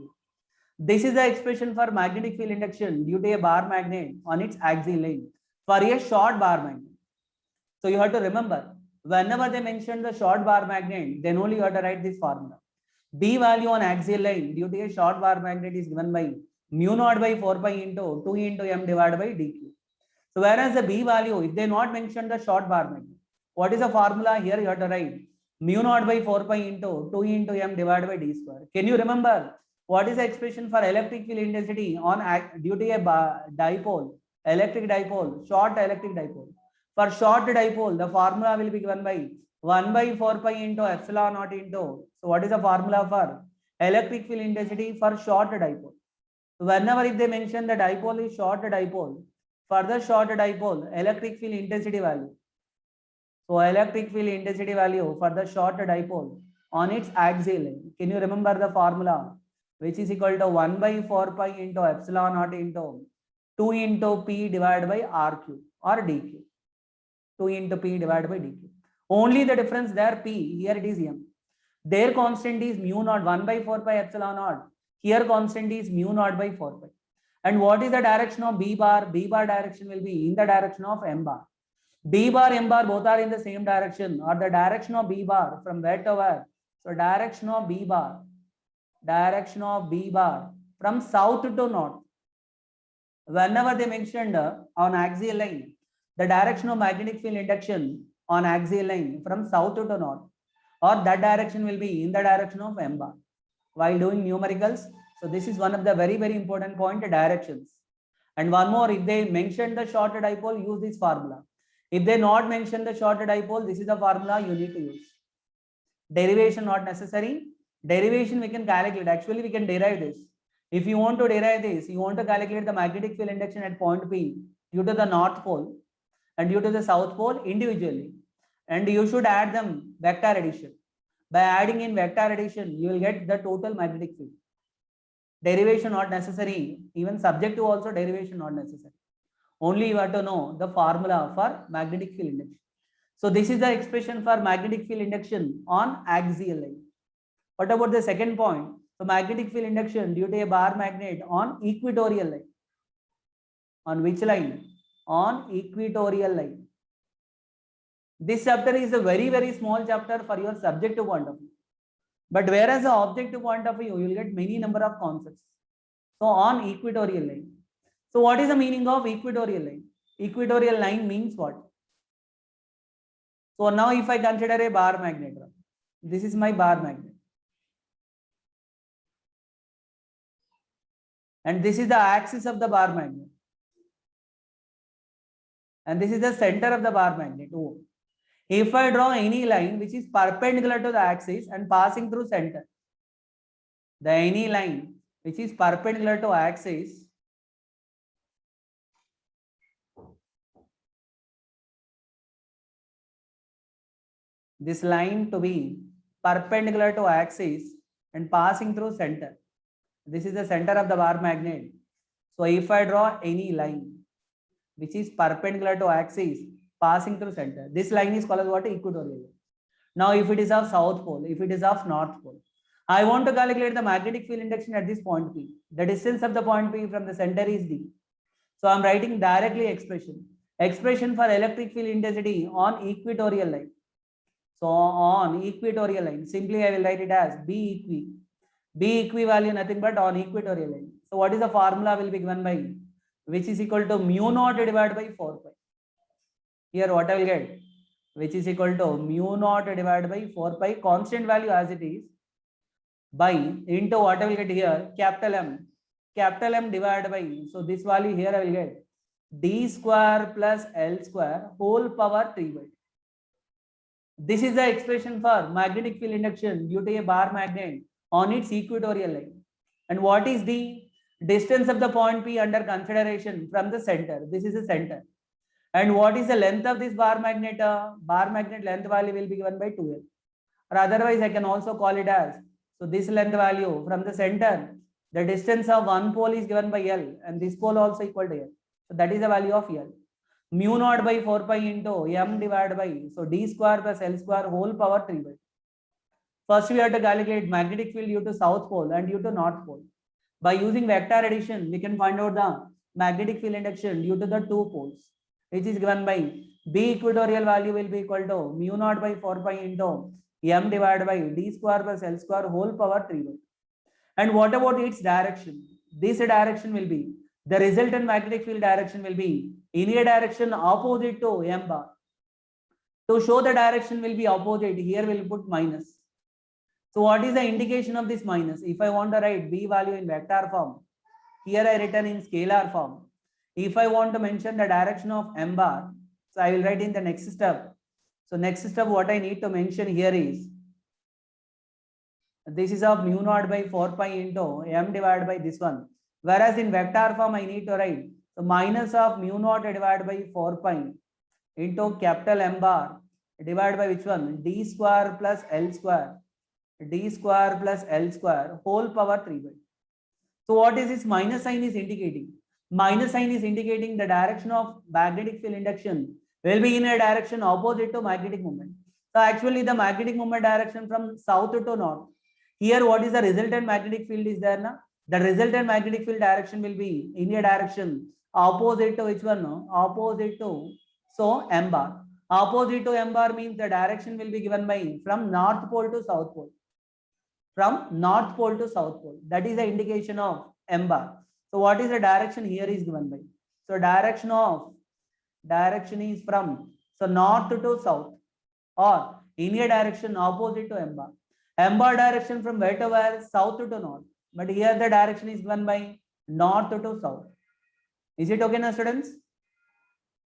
This is the expression for magnetic field induction due to a bar magnet on its axial line for a short bar magnet. So you have to remember, whenever they mention the short bar magnet, then only you have to write this formula. B value on axial line due to a short bar magnet is given by mu naught by 4 pi into 2 into M divided by dq. So whereas the B value, if they not mention the short bar magnet, what is the formula here? You have to write mu naught by 4 pi into 2 into M divided by d square. Can you remember what is the expression for electric field intensity on due to a dipole, electric dipole, short electric dipole? For short dipole, the formula will be given by 1 by 4 pi into epsilon naught into. So what is the formula for electric field intensity for short dipole? So whenever if they mention the dipole is short dipole, for the short dipole, electric field intensity value. So electric field intensity value for the short dipole on its axial line. Can you remember the formula? Which is equal to 1 by 4 pi into epsilon naught into 2 into P divided by RQ or DQ. 2 into P divided by DQ. Only the difference there P, here it is M. Their constant is mu naught 1 by 4 pi epsilon naught. Here constant is mu naught by 4 pi. And what is the direction of B bar? B bar direction will be in the direction of M bar. B bar, M bar both are in the same direction, or the direction of B bar from where to where? So direction of B bar from south to north. Whenever they mentioned on axial line, the direction of magnetic field induction on axial line from south to north, or that direction will be in the direction of M bar. While doing numericals, so this is one of the very important point, directions. And one more, if they mention the short dipole, use this formula. If they not mention the short dipole, this is the formula you need to use. Derivation not necessary. Derivation we can calculate. Actually, we can derive this. If you want to derive this, you want to calculate the magnetic field induction at point P due to the north pole and due to the south pole individually. And you should add them vector addition. By adding in vector addition, you will get the total magnetic field. Derivation not necessary. Even subjective also derivation not necessary. Only you have to know the formula for magnetic field induction. So this is the expression for magnetic field induction on axial line. What about the second point? So magnetic field induction due to a bar magnet on equatorial line. On which line? On equatorial line. This chapter is a very small chapter for your subjective point of view. But whereas the objective point of view, you will get many number of concepts. So on equatorial line. So what is the meaning of equatorial line? Equatorial line means what? So now if I consider a bar magnet, this is my bar magnet. And this is the axis of the bar magnet. And this is the center of the bar magnet. O. If I draw any line which is perpendicular to the axis and passing through center, any line which is perpendicular to axis this line to be perpendicular to axis and passing through center. This is the center of the bar magnet. So if I draw any line which is perpendicular to axis passing through center, this line is called as what? Equatorial. Now if it is of south pole, if it is of north pole, I want to calculate the magnetic field induction at this point P. The distance of the point P from the center is D. So I'm writing directly expression. expression for electric field intensity on equatorial line. So on equatorial line, simply I will write it as B equi value nothing but on equatorial line. So what is the formula will be given by, which is equal to mu naught divided by 4 pi. Here what I will get, which is equal to mu naught divided by 4 pi, constant value as it is, by into what I will get here, capital M divided by, so this value here I will get d square plus L square whole power 3 by 2. This is the expression for magnetic field induction due to a bar magnet on its equatorial line. And what is the distance of the point P under consideration from the center? This is the center. And what is the length of this bar magnet? Bar magnet length value will be given by 2L. Or otherwise, I can also call it as, so this length value from the center, the distance of one pole is given by L, and this pole also equal to L. So that is the value of L. Mu naught by 4 pi into M divided by, so d square plus L square whole power 3 by 2. First, we have to calculate magnetic field due to south pole and due to north pole. By using vector addition, we can find out the magnetic field induction due to the two poles, which is given by B equatorial value will be equal to mu naught by 4 pi into M divided by d square plus L square whole power 3 by 2. And what about its direction? This direction will be, the resultant magnetic field direction will be in a direction opposite to M bar. To show the direction will be opposite, here we'll put minus. So what is the indication of this minus? If I want to write B value in vector form, here I written in scalar form. If I want to mention the direction of M bar, so I will write in the next step. So next step what I need to mention here is, this is of mu naught by 4 pi into M divided by this one. Whereas in vector form I need to write, so minus of mu naught divided by 4 pi into capital M bar divided by which one? D square plus L square. D square plus L square whole power 3 by 2. So what is this minus sign is indicating? Minus sign is indicating the direction of magnetic field induction will be in a direction opposite to magnetic moment. So actually the magnetic moment direction from south to north. Here what is the resultant magnetic field is there now? The resultant magnetic field direction will be in a direction opposite to which one? No? Opposite to, so M bar. Opposite to M bar means the direction will be given by from north pole to south pole. From north pole to south pole. That is the indication of M bar. So what is the direction here is given by? So direction is from, so north to south, or in a direction opposite to M bar. M bar direction from where to where? South to north. But here the direction is given by north to south. Is it okay now, students?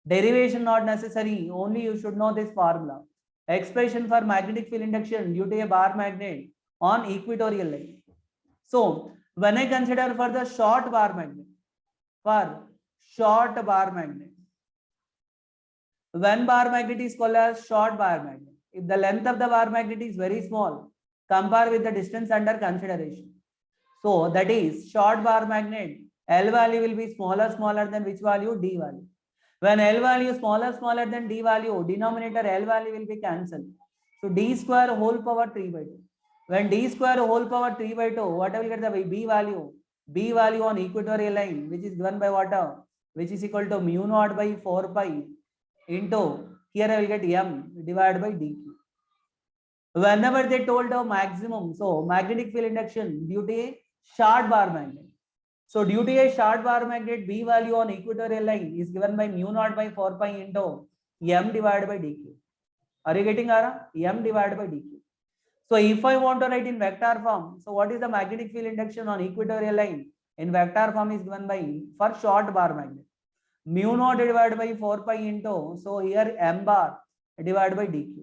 Derivation not necessary. Only you should know this formula. Expression for magnetic field induction due to a bar magnet on equatorial line. So when I consider for the short bar magnet, when bar magnet is called as short bar magnet, if the length of the bar magnet is very small, compare with the distance under consideration. So that is short bar magnet, L value will be smaller than which value? D value. When L value smaller than D value, denominator L value will be cancelled. So D square whole power 3 by 2. When D square whole power 3 by 2, what I will get the B value? B value on equatorial line, which is given by what? Which is equal to mu naught by 4 pi into, here I will get M divided by dq. Whenever they told a maximum, so magnetic field induction due to a short bar magnet. So due to a short bar magnet, B value on equatorial line is given by mu naught by 4 pi into M divided by dq. Are you getting Ara? M divided by dq. So if I want to write in vector form, so what is the magnetic field induction on equatorial line? In vector form is given by, for short bar magnet, mu naught divided by 4 pi into, so here M bar divided by dq.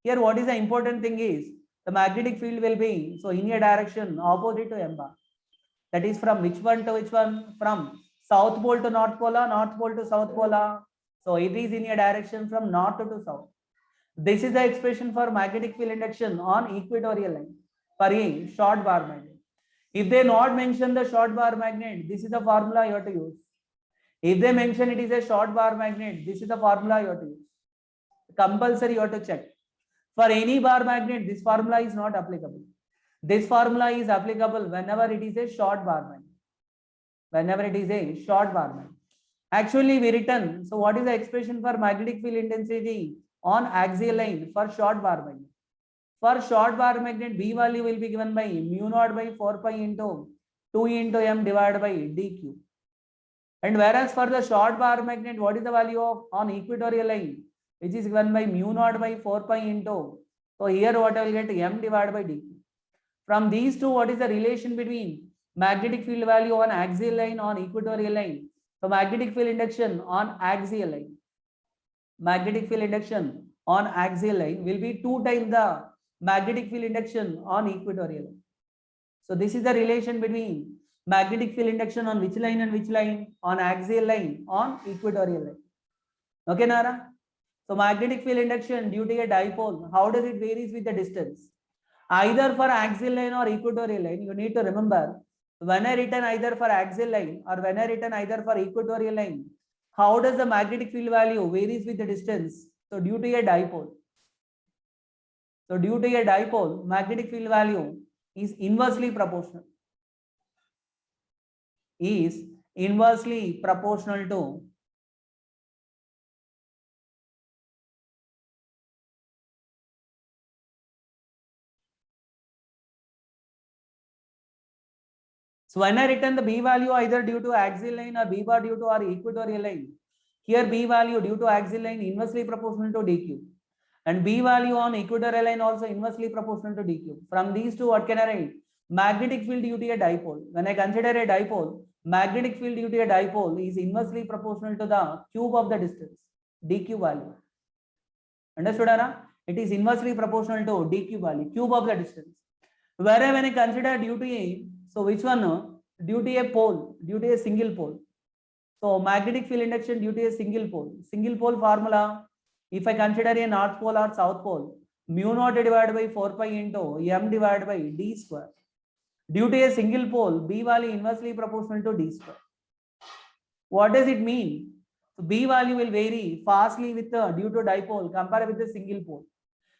Here what is the important thing is, the magnetic field will be, so in a direction opposite to M bar. That is from which one to which one? From south pole to north pole, north pole to south pole. So it is in a direction from north to south. This is the expression for magnetic field induction on equatorial line for a short bar magnet. If they not mention the short bar magnet, this is the formula you have to use. If they mention it is a short bar magnet, this is the formula you have to use. Compulsory you have to check. For any bar magnet, this formula is not applicable. This formula is applicable whenever it is a short bar magnet. Whenever it is a short bar magnet. Actually, we written. So what is the expression for magnetic field intensity on axial line for short bar magnet? For short bar magnet, B value will be given by mu naught by 4 pi into 2 into m divided by dq. And whereas for the short bar magnet, what is the value of on equatorial line, which is given by mu naught by 4 pi into. So here what I will get m divided by dq. From these two, what is the relation between magnetic field value on axial line on equatorial line? So magnetic field induction on axial line. Magnetic field induction on axial line will be 2 times the magnetic field induction on equatorial line. So this is the relation between magnetic field induction on which line and which line? On axial line, on equatorial line. Okay, Nara? So magnetic field induction due to a dipole, how does it varies with the distance? Either for axial line or equatorial line, you need to remember, when I written either for axial line or when I written either for equatorial line, how does the magnetic field value varies with the distance? So due to a dipole. So due to a dipole, magnetic field value is inversely proportional. Is inversely proportional to so when I written the B value either due to axial line or B bar due to our equatorial line, here B value due to axial line inversely proportional to dq. And B value on equatorial line also inversely proportional to dq. From these two, what can I write? Magnetic field due to a dipole. When I consider a dipole, magnetic field due to a dipole is inversely proportional to the cube of the distance, dq value. Understood, Anna? It is inversely proportional to dq value, cube of the distance. Whereas when I consider due to a, so which one? Due to a pole, due to a single pole. So magnetic field induction due to a single pole. Single pole formula, if I consider a north pole or south pole, mu naught divided by 4 pi into m divided by d square. Due to a single pole, B value inversely proportional to d square. What does it mean? So B value will vary fastly with the due to dipole compared with the single pole.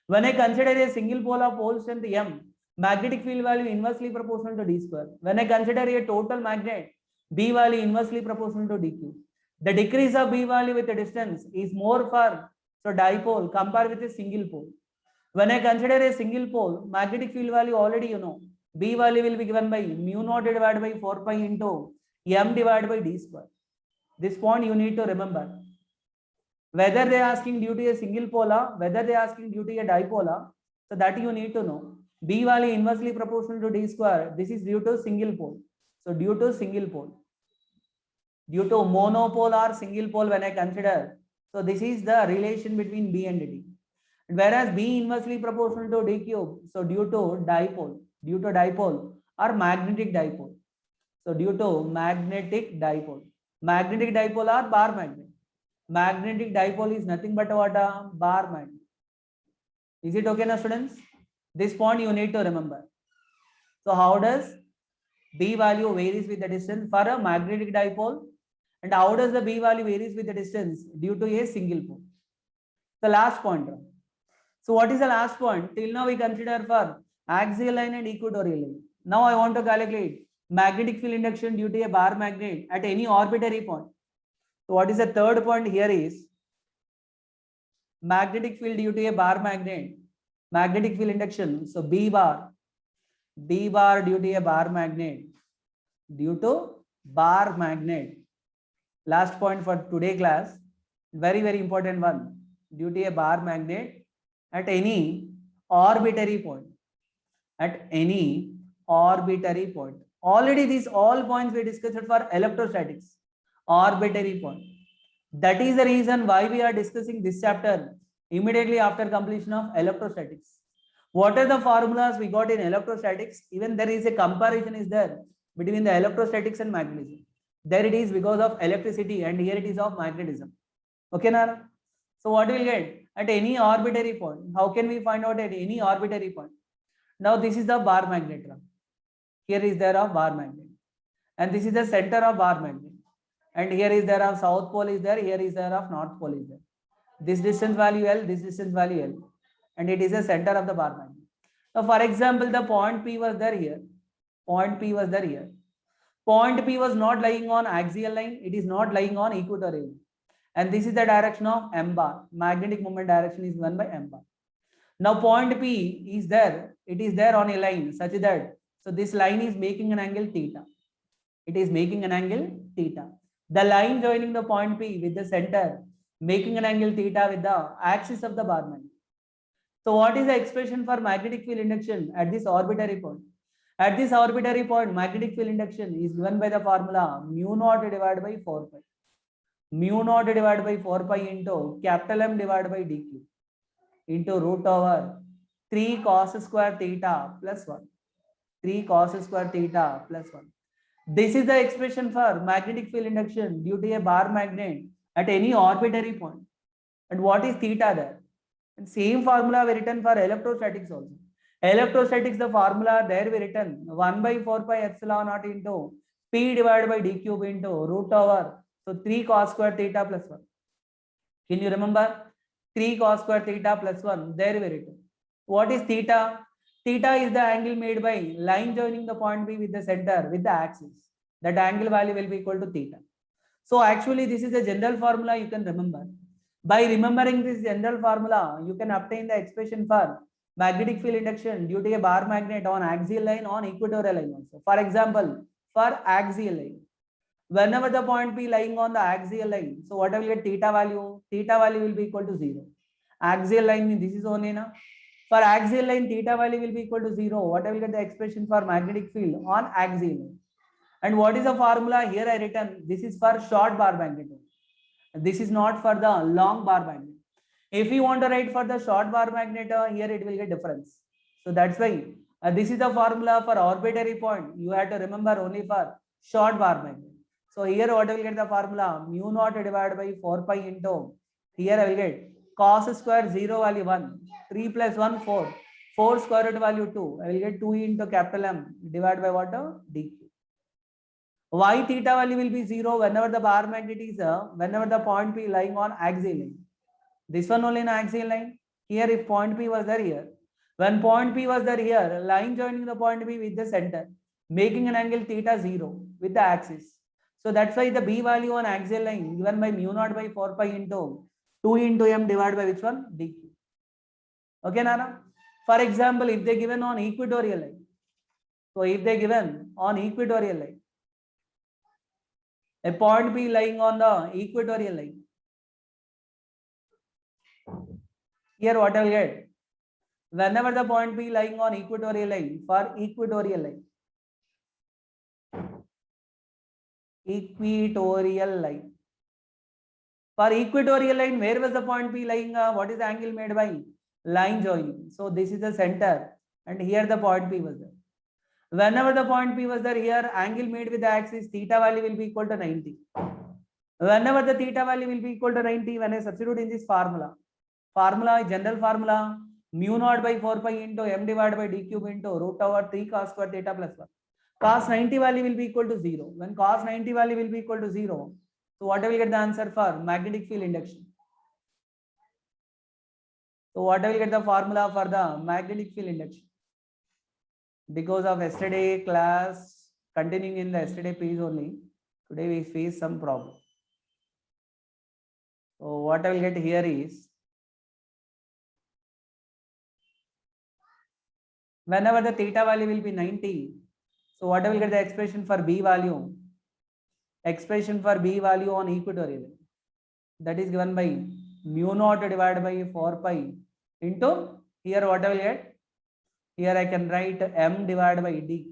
When I consider a single pole of pole strength m, magnetic field value inversely proportional to d square. When I consider a total magnet, B value inversely proportional to dq. The decrease of B value with the distance is more for so dipole compared with a single pole. When I consider a single pole, magnetic field value already you know, B value will be given by mu naught divided by 4 pi into m divided by d square. This point you need to remember. Whether they are asking due to a single polar, whether they are asking due to a dipolar, so that you need to know. B value inversely proportional to d square. This is due to single pole. So due to single pole. Due to monopole or single pole when I consider. So this is the relation between B and D. Whereas B inversely proportional to D cube. So due to dipole or magnetic dipole. So due to magnetic dipole. Magnetic dipole or bar magnet. Magnetic dipole is nothing but what a bar magnet. Is it okay now, students? This point you need to remember. So how does B value varies with the distance for a magnetic dipole? And how does the B value varies with the distance due to a single pole? The last point. So what is the last point? Till now we consider for axial line and equatorial line. Now I want to calculate magnetic field induction due to a bar magnet at any arbitrary point. So what is the third point here is magnetic field due to a bar magnet, magnetic field induction. So B bar due to a bar magnet, due to bar magnet. Last point for today class, very important one, due to a bar magnet at any arbitrary point. At any arbitrary point. Already these all points we discussed for electrostatics, arbitrary point. That is the reason why we are discussing this chapter immediately after completion of electrostatics. What are the formulas we got in electrostatics? Even there is a comparison is there between the electrostatics and magnetism. There it is because of electricity and here it is of magnetism. Okay, Nara? So what we'll get at any arbitrary point? How can we find out at any arbitrary point? Now this is the bar magnet. Here is there of bar magnet. And this is the center of bar magnet. And here is there of south pole is there, here is there of north pole is there. This distance value L, this distance value L. And it is the center of the bar magnet. Now for example, the point P was there here. Point P was there here. Point P was not lying on axial line, it is not lying on equatorial line. And this is the direction of m bar. Magnetic moment direction is given by m bar. Now point P is there, it is there on a line such that, so this line is making an angle theta. It is making an angle theta. The line joining the point P with the center making an angle theta with the axis of the bar magnet. So what is the expression for magnetic field induction at this arbitrary point? At this arbitrary point, magnetic field induction is given by the formula mu naught divided by 4 pi. Mu naught divided by 4 pi into capital M divided by dq into root over 3 cos square theta plus 1. 3 cos square theta plus 1. This is the expression for magnetic field induction due to a bar magnet at any arbitrary point. And what is theta there? And same formula we written for electrostatics also. Electrostatics, the formula there we written 1 by 4 pi epsilon naught into P divided by d cube into root over, so 3 cos square theta plus 1. Can you remember? 3 cos square theta plus 1, there we written. What is theta? Theta is the angle made by line joining the point B with the center with the axis. That angle value will be equal to theta. So actually this is a general formula you can remember. By remembering this general formula, you can obtain the expression for magnetic field induction due to a bar magnet on axial line, on equatorial line also. For example, for axial line, whenever the point P lying on the axial line, so what I will get theta value? Theta value will be equal to 0. Axial line means this is only na. For axial line, theta value will be equal to 0. What I will get the expression for magnetic field on axial line. And what is the formula? Here I written, this is for short bar magnet. This is not for the long bar magnet. If you want to write for the short bar magnet, here it will get difference. So that's why this is the formula for arbitrary point. You have to remember only for short bar magnet. So here what I will get the formula mu naught divided by 4 pi into, here I will get cos square 0 value 1, 3 plus 1 4, 4 square root value 2. I will get 2 into capital M divided by what? dq. Why theta value will be 0 whenever the bar magnet is whenever the point P lying on axial line. This one only in axial line. Here if point P was there here, when point P was there here, line joining the point P with the center, making an angle theta 0 with the axis. So that's why the B value on axial line given by mu naught by 4 pi into 2 into M divided by which one? dq. Okay, Nana? For example, if they given on equatorial line, so if they given on equatorial line, a point P lying on the equatorial line. Here what I will get? Whenever the point P lying on equatorial line, for equatorial line. Equatorial line. For equatorial line, where was the point P lying? What is the angle made by? Line joining. So this is the center and here the point P was there. Whenever the point P was there here, angle made with the axis theta value will be equal to 90. Whenever the theta value will be equal to 90, when I substitute in this formula, general formula, mu naught by 4 pi into M divided by d cube into root over 3 cos square theta plus 1. Cos 90 value will be equal to 0. When cos 90 value will be equal to 0, so what I will get the answer for magnetic field induction? So what I will get the formula for the magnetic field induction? Because of yesterday class, continuing in the yesterday piece only, today we face some problem. So what I will get here is, whenever the theta value will be 90, so what I will get the expression for B value? Expression for B value on equatorial. That is given by mu naught divided by 4 pi into, here what I will get? Here I can write M divided by d.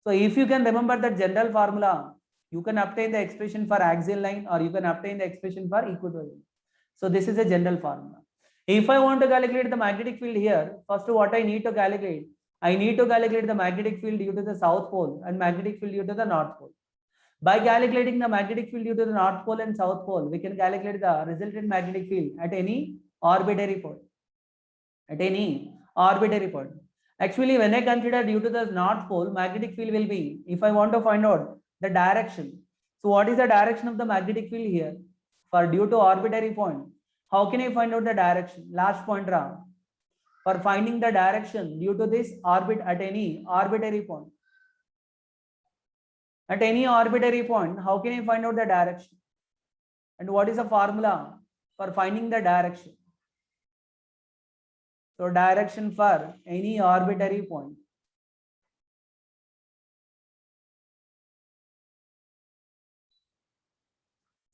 So if you can remember that general formula, you can obtain the expression for axial line or you can obtain the expression for equatorial. So this is a general formula. If I want to calculate the magnetic field here, first what I need to calculate? I need to calculate the magnetic field due to the south pole and magnetic field due to the north pole. By calculating the magnetic field due to the north pole and south pole, we can calculate the resultant magnetic field at any arbitrary point. At any arbitrary point. Actually, when I consider due to the north pole, magnetic field will be, if I want to find out the direction. So what is the direction of the magnetic field here? For due to arbitrary point, how can I find out the direction? Last point, for finding the direction due to this orbit at any arbitrary point. At any arbitrary point, how can you find out the direction? And what is the formula for finding the direction? So direction for any arbitrary point.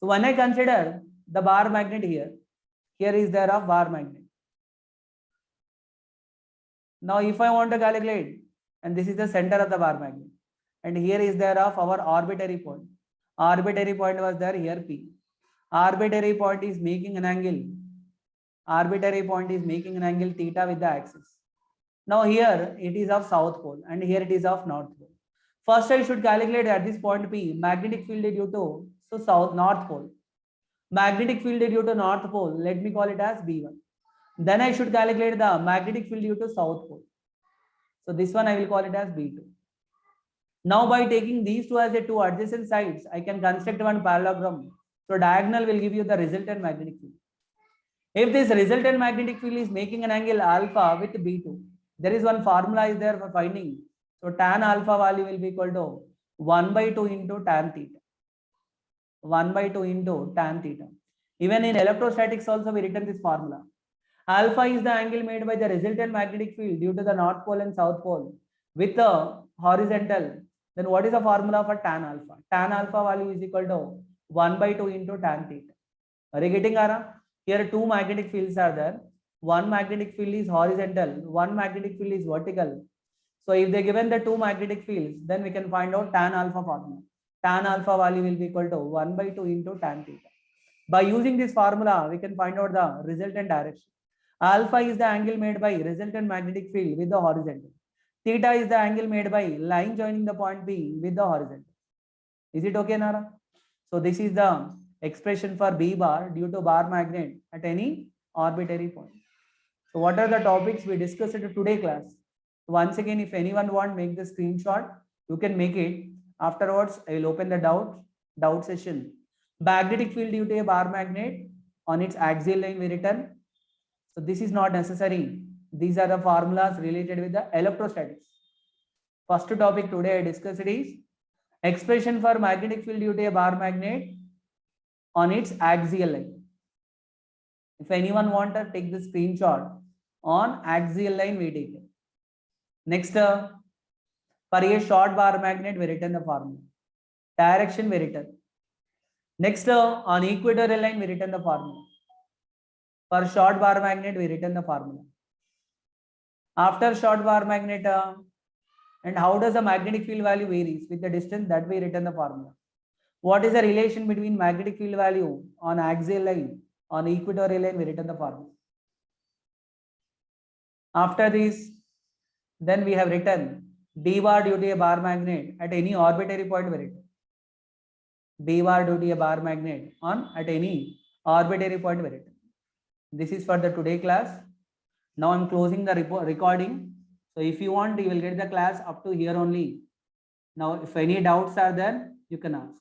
So when I consider the bar magnet here is there a bar magnet. Now if I want to calculate, and this is the center of the bar magnet, and here is there of our arbitrary point. Arbitrary point was there here P. Arbitrary point is making an angle. Arbitrary point is making an angle theta with the axis. Now here it is of south pole and here it is of north pole. First I should calculate at this point P magnetic field due to north pole. Magnetic field due to north pole, let me call it as B1. Then I should calculate the magnetic field due to south pole. So this one I will call it as B2. Now by taking these two as the two adjacent sides, I can construct one parallelogram. So diagonal will give you the resultant magnetic field. If this resultant magnetic field is making an angle alpha with B2, there is one formula is there for finding. So tan alpha value will be equal to 1/2 into tan theta. 1/2 into tan theta. Even in electrostatics also we written this formula. Alpha is the angle made by the resultant magnetic field due to the north pole and south pole with the horizontal. Then what is the formula for tan alpha? Tan alpha value is equal to 1/2 into tan theta. Are you getting Ara? Here two magnetic fields are there. One magnetic field is horizontal, one magnetic field is vertical. So if they given the two magnetic fields, then we can find out tan alpha formula. Tan alpha value will be equal to 1/2 into tan theta. By using this formula, we can find out the resultant direction. Alpha is the angle made by resultant magnetic field with the horizontal. Theta is the angle made by line joining the point B with the horizontal. Is it okay, Nara? So this is the expression for B bar due to bar magnet at any arbitrary point. So what are the topics we discussed in today class? Once again, if anyone want make the screenshot, you can make it. Afterwards, I will open the doubt session. Magnetic field due to a bar magnet on its axial line we written. So this is not necessary. These are the formulas related with the electrostatics. First topic today I discussed is expression for magnetic field due to a bar magnet on its axial line. If anyone want to take the screenshot on axial line, we take it. Next, for a short bar magnet, we written the formula. Direction we written. Next, on equatorial line, we written the formula. For short bar magnet, we written the formula. After short bar magnet, and how does the magnetic field value varies with the distance, that we written the formula. What is the relation between magnetic field value on axial line, on equatorial line, we written the formula. After this, then we have written d bar due to a bar magnet at any arbitrary point we written. D bar due to a bar magnet on at any arbitrary point we written. This is for the today class. Now I'm closing the recording. So if you want, you will get the class up to here only. Now, if any doubts are there, you can ask.